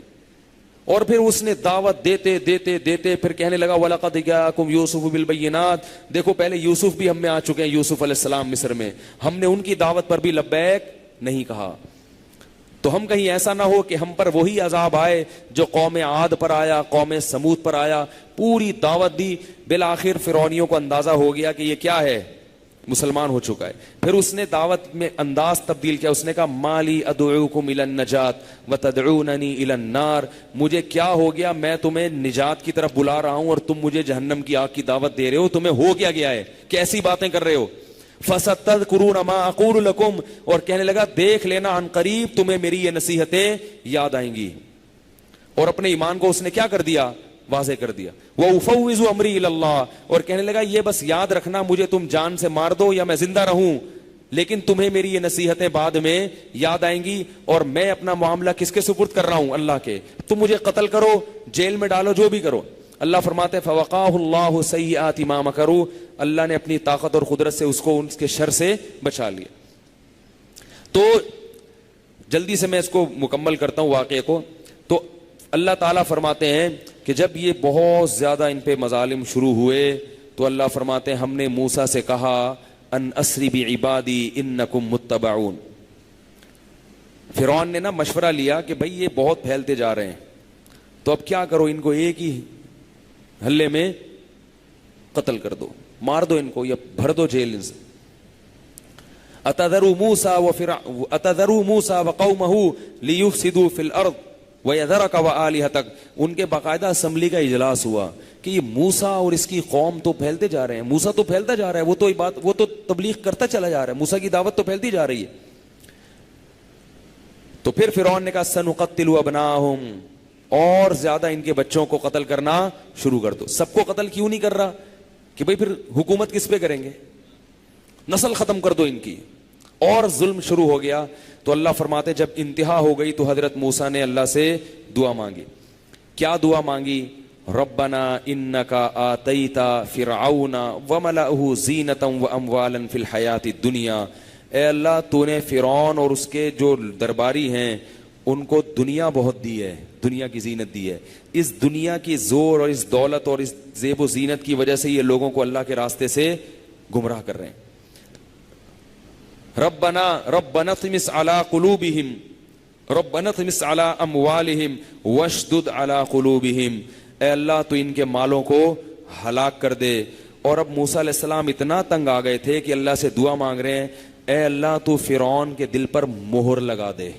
اور پھر اس نے دعوت دیتے دیتے دیتے پھر کہنے لگا وَلَقَدْ جَاءَكُمْ يُوسُفُ بِالْبَيِّنَاتِ. دیکھو پہلے یوسف بھی ہم میں آ چکے ہیں، یوسف علیہ السلام مصر میں، ہم نے ان کی دعوت پر بھی لبیک نہیں کہا. تو ہم کہیں ایسا نہ ہو کہ ہم پر وہی عذاب آئے جو قوم عاد پر آیا، قوم سمود پر آیا. پوری دعوت دی، بالآخر فرعونیوں کو اندازہ ہو گیا کہ یہ کیا ہے، مسلمان ہو چکا ہے. پھر اس نے دعوت میں انداز تبدیل کیا. اس نے کہا مالی ادعوکم الی النجات وتدعوننی الی النار. مجھے کیا ہو گیا، میں تمہیں نجات کی طرف بلا رہا ہوں اور تم مجھے جہنم کی آگ کی دعوت دے رہے ہو. تمہیں ہو کیا گیا ہے، کیسی باتیں کر رہے ہو. فَسَتَذْكُرُونَ مَا أَقُولُ لَكُمْ. اور کہنے لگا دیکھ لینا عن قریب تمہیں میری یہ نصیحتیں یاد آئیں گی. اور اپنے ایمان کو اس نے کیا کر دیا، واضح کر دیا. وَأُفَوِّضُ أَمْرِي إِلَى اللَّهِ. اور کہنے لگا یہ بس یاد رکھنا، مجھے تم جان سے مار دو یا میں زندہ رہوں لیکن تمہیں میری یہ نصیحتیں بعد میں یاد آئیں گی. اور میں اپنا معاملہ کس کے سپرد کر رہا ہوں، اللہ کے. تم مجھے قتل کرو، جیل میں ڈالو، جو بھی کرو. اللہ فرماتے فوقاہ اللہ سیئات ما مکروا. اللہ نے اپنی طاقت اور قدرت سے اس کو اس کے شر سے بچا لیا. تو جلدی سے میں اس کو مکمل کرتا ہوں واقعے کو. تو اللہ تعالیٰ فرماتے ہیں کہ جب یہ بہت زیادہ ان پہ مظالم شروع ہوئے تو اللہ فرماتے ہیں ہم نے موسیٰ سے کہا ان اسری بعبادی انکم متبعون. فرعون نے نا مشورہ لیا کہ بھئی یہ بہت پھیلتے جا رہے ہیں تو اب کیا کرو، ان کو ایک ہی حلے میں قتل کر دو، مار دو ان کو یا بھر دو جیل سے. اتذروا موسیٰ وقومہ لیفسدوا فی الارض وَيَذَرَكَ وَآلِهَتَكَ. ان کے باقاعدہ اسمبلی کا اجلاس ہوا کہ یہ موسیٰ اور اس کی قوم تو پھیلتے جا رہے ہیں، موسیٰ تو پھیلتا جا رہا ہے، وہ تو تبلیغ کرتا چلا جا رہا ہے، موسیٰ کی دعوت تو پھیلتی جا رہی ہے. تو پھر فرعون نے کہا سَنُقَتِّلُ أَبْنَاءَهُمْ. اور زیادہ ان کے بچوں کو قتل کرنا شروع کر دو. سب کو قتل کیوں نہیں کر رہا کہ بھئی پھر حکومت کس پہ کریں گے، نسل ختم کر دو ان کی. اور ظلم شروع ہو گیا. تو اللہ فرماتے جب انتہا ہو گئی تو حضرت موسیٰ نے اللہ سے دعا مانگی. کیا دعا مانگی؟ ربنا انکا آتیتا فرعون وملأہ زینتا واموالا فی الحیات الدنیا. اے اللہ تو نے فرعون اور اس کے جو درباری ہیں ان کو دنیا بہت دی ہے, دنیا کی زینت دی ہے. اس دنیا کی زور اور اس دولت اور اس زیب و زینت کی وجہ سے یہ لوگوں کو اللہ کے راستے سے گمراہ کر رہے ہیں. ربنا اطمس علی قلوبہم ربنا اطمس علی اموالہم واشدد علی قلوبہم, اے اللہ تو ان کے مالوں کو ہلاک کر دے. اور اب موسیٰ علیہ السلام اتنا تنگ آ گئے تھے کہ اللہ سے دعا مانگ رہے ہیں, اے اللہ تو فرعون کے دل پر مہر لگا دے,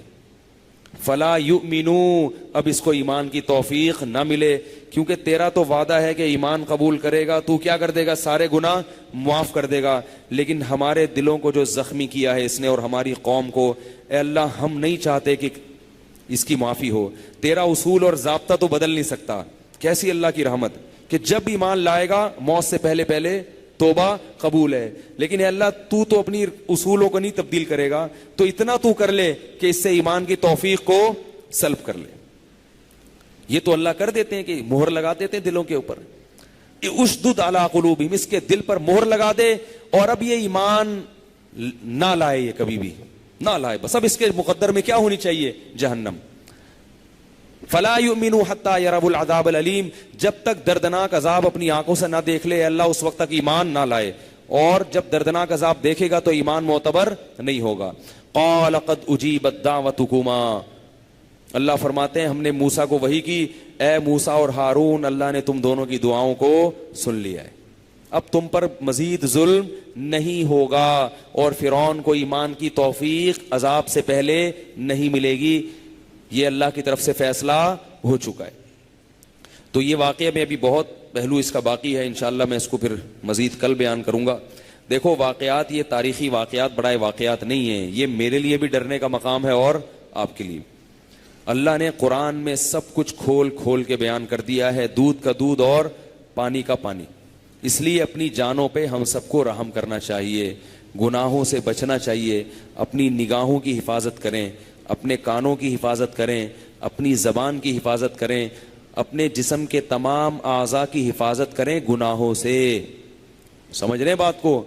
فلا یؤمنو, اب اس کو ایمان کی توفیق نہ ملے, کیونکہ تیرا تو وعدہ ہے کہ ایمان قبول کرے گا تو کیا کر دے گا, سارے گناہ معاف کر دے گا. لیکن ہمارے دلوں کو جو زخمی کیا ہے اس نے اور ہماری قوم کو, اے اللہ ہم نہیں چاہتے کہ اس کی معافی ہو. تیرا اصول اور ضابطہ تو بدل نہیں سکتا. کیسی اللہ کی رحمت کہ جب ایمان لائے گا موت سے پہلے پہلے توبہ قبول ہے, لیکن اے اللہ تو اپنی اصولوں کو نہیں تبدیل کرے گا, تو اتنا تو کر لے کہ اس سے ایمان کی توفیق کو سلب کر لے. یہ تو اللہ کر دیتے ہیں کہ مہر لگا دیتے ہیں دلوں کے اوپر. اشدد علی قلوبہم, اس کے دل پر مہر لگا دے, اور اب یہ ایمان نہ لائے, یہ کبھی بھی نہ لائے, بس اب اس کے مقدر میں کیا ہونی چاہیے, جہنم. فلا یؤمنوا حتی یروا العذاب العلیم, جب تک دردناک عذاب اپنی آنکھوں سے نہ دیکھ لے اللہ اس وقت تک ایمان نہ لائے, اور جب دردناک عذاب دیکھے گا تو ایمان معتبر نہیں ہوگا. قال قد اجیبت دعوتکما, اللہ فرماتے ہیں ہم نے موسیٰ کو وحی کی, اے موسیٰ اور ہارون اللہ نے تم دونوں کی دعاؤں کو سن لیا ہے, اب تم پر مزید ظلم نہیں ہوگا, اور فرعون کو ایمان کی توفیق عذاب سے پہلے نہیں ملے گی. یہ اللہ کی طرف سے فیصلہ ہو چکا ہے. تو یہ واقعہ میں ابھی بہت پہلو اس کا باقی ہے, انشاءاللہ میں اس کو پھر مزید کل بیان کروں گا. دیکھو واقعات, یہ تاریخی واقعات بڑے واقعات نہیں ہیں, یہ میرے لیے بھی ڈرنے کا مقام ہے اور آپ کے لیے. اللہ نے قرآن میں سب کچھ کھول کھول کے بیان کر دیا ہے, دودھ کا دودھ اور پانی کا پانی. اس لیے اپنی جانوں پہ ہم سب کو رحم کرنا چاہیے, گناہوں سے بچنا چاہیے, اپنی نگاہوں کی حفاظت کریں, اپنے کانوں کی حفاظت کریں, اپنی زبان کی حفاظت کریں, اپنے جسم کے تمام اعضاء کی حفاظت کریں گناہوں سے. سمجھ رہے ہیں بات کو؟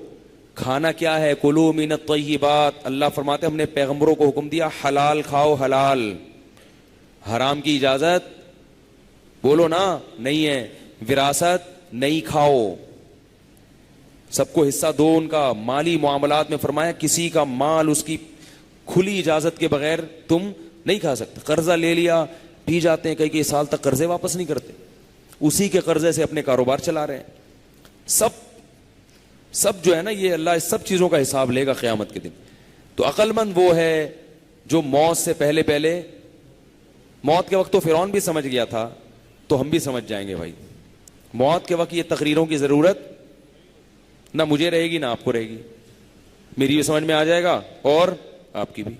کھانا کیا ہے, کلوا من الطیبات, اللہ فرماتے ہم نے پیغمبروں کو حکم دیا حلال کھاؤ, حلال. حرام کی اجازت بولو نا نہیں ہے. وراثت نہیں کھاؤ, سب کو حصہ دو ان کا. مالی معاملات میں فرمایا کسی کا مال اس کی کھلی اجازت کے بغیر تم نہیں کھا سکتے. قرضہ لے لیا, پی جاتے ہیں, کئی سال تک قرضے واپس نہیں کرتے, اسی کے قرضے سے اپنے کاروبار چلا رہے ہیں. سب جو ہے نا, یہ اللہ اس سب چیزوں کا حساب لے گا قیامت کے دن. تو عقل مند وہ ہے جو موت سے پہلے پہلے, موت کے وقت تو فرعون بھی سمجھ گیا تھا, تو ہم بھی سمجھ جائیں گے بھائی. موت کے وقت یہ تقریروں کی ضرورت نہ مجھے رہے گی نہ آپ کو رہے گی, میری بھی سمجھ میں آ جائے گا اور آپ کی بھی.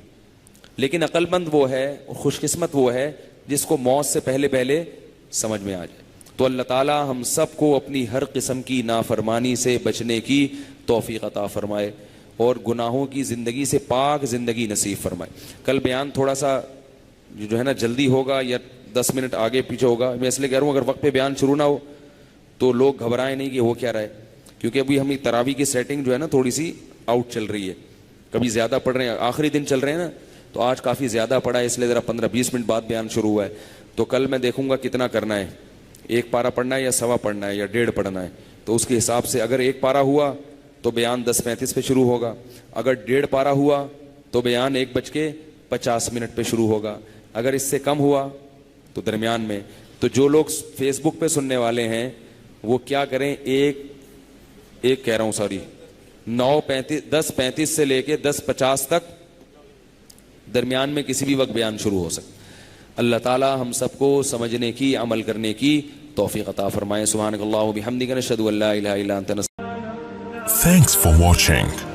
لیکن عقل مند وہ ہے, خوش قسمت وہ ہے جس کو موت سے پہلے پہلے سمجھ میں آ جائے. تو اللہ تعالی ہم سب کو اپنی ہر قسم کی نافرمانی سے بچنے کی توفیق عطا فرمائے, اور گناہوں کی زندگی سے پاک زندگی نصیب فرمائے. کل بیان تھوڑا سا جو ہے نا جلدی ہوگا یا 10 منٹ آگے پیچھے ہوگا, میں اس لیے کہہ رہا ہوں اگر وقت پہ بیان شروع نہ ہو تو لوگ گھبرائیں نہیں کہ ہو کیا رہا ہے, کیونکہ ابھی ہمیں تراویح کی سیٹنگ جو ہے نا تھوڑی سی آؤٹ چل رہی ہے. کبھی زیادہ پڑھ رہے ہیں, آخری دن چل رہے ہیں نا, تو آج کافی زیادہ پڑھا ہے, اس لیے ذرا 15-20 منٹ بعد بیان شروع ہوا ہے. تو کل میں دیکھوں گا کتنا کرنا ہے, 1 پارہ پڑھنا ہے یا 1.25 پڑھنا ہے یا 1.5 پڑھنا ہے. تو اس کے حساب سے اگر 1 پارہ ہوا تو بیان 10:35 پہ شروع ہوگا, اگر 1.5 پارہ ہوا تو بیان 1:50 پہ شروع ہوگا, اگر اس سے کم ہوا تو درمیان میں. تو جو لوگ فیس بک پہ سننے والے ہیں وہ کیا کریں, ایک کہہ رہا ہوں سوری 10:35 سے لے کے 10:50 تک درمیان میں کسی بھی وقت بیان شروع ہو سکتا. اللہ تعالی ہم سب کو سمجھنے کی, عمل کرنے کی توفیق عطا فرمائے. سبحانک اللہم و بحمدک, نشہد ان لا الہ الا انت. Thanks for watching.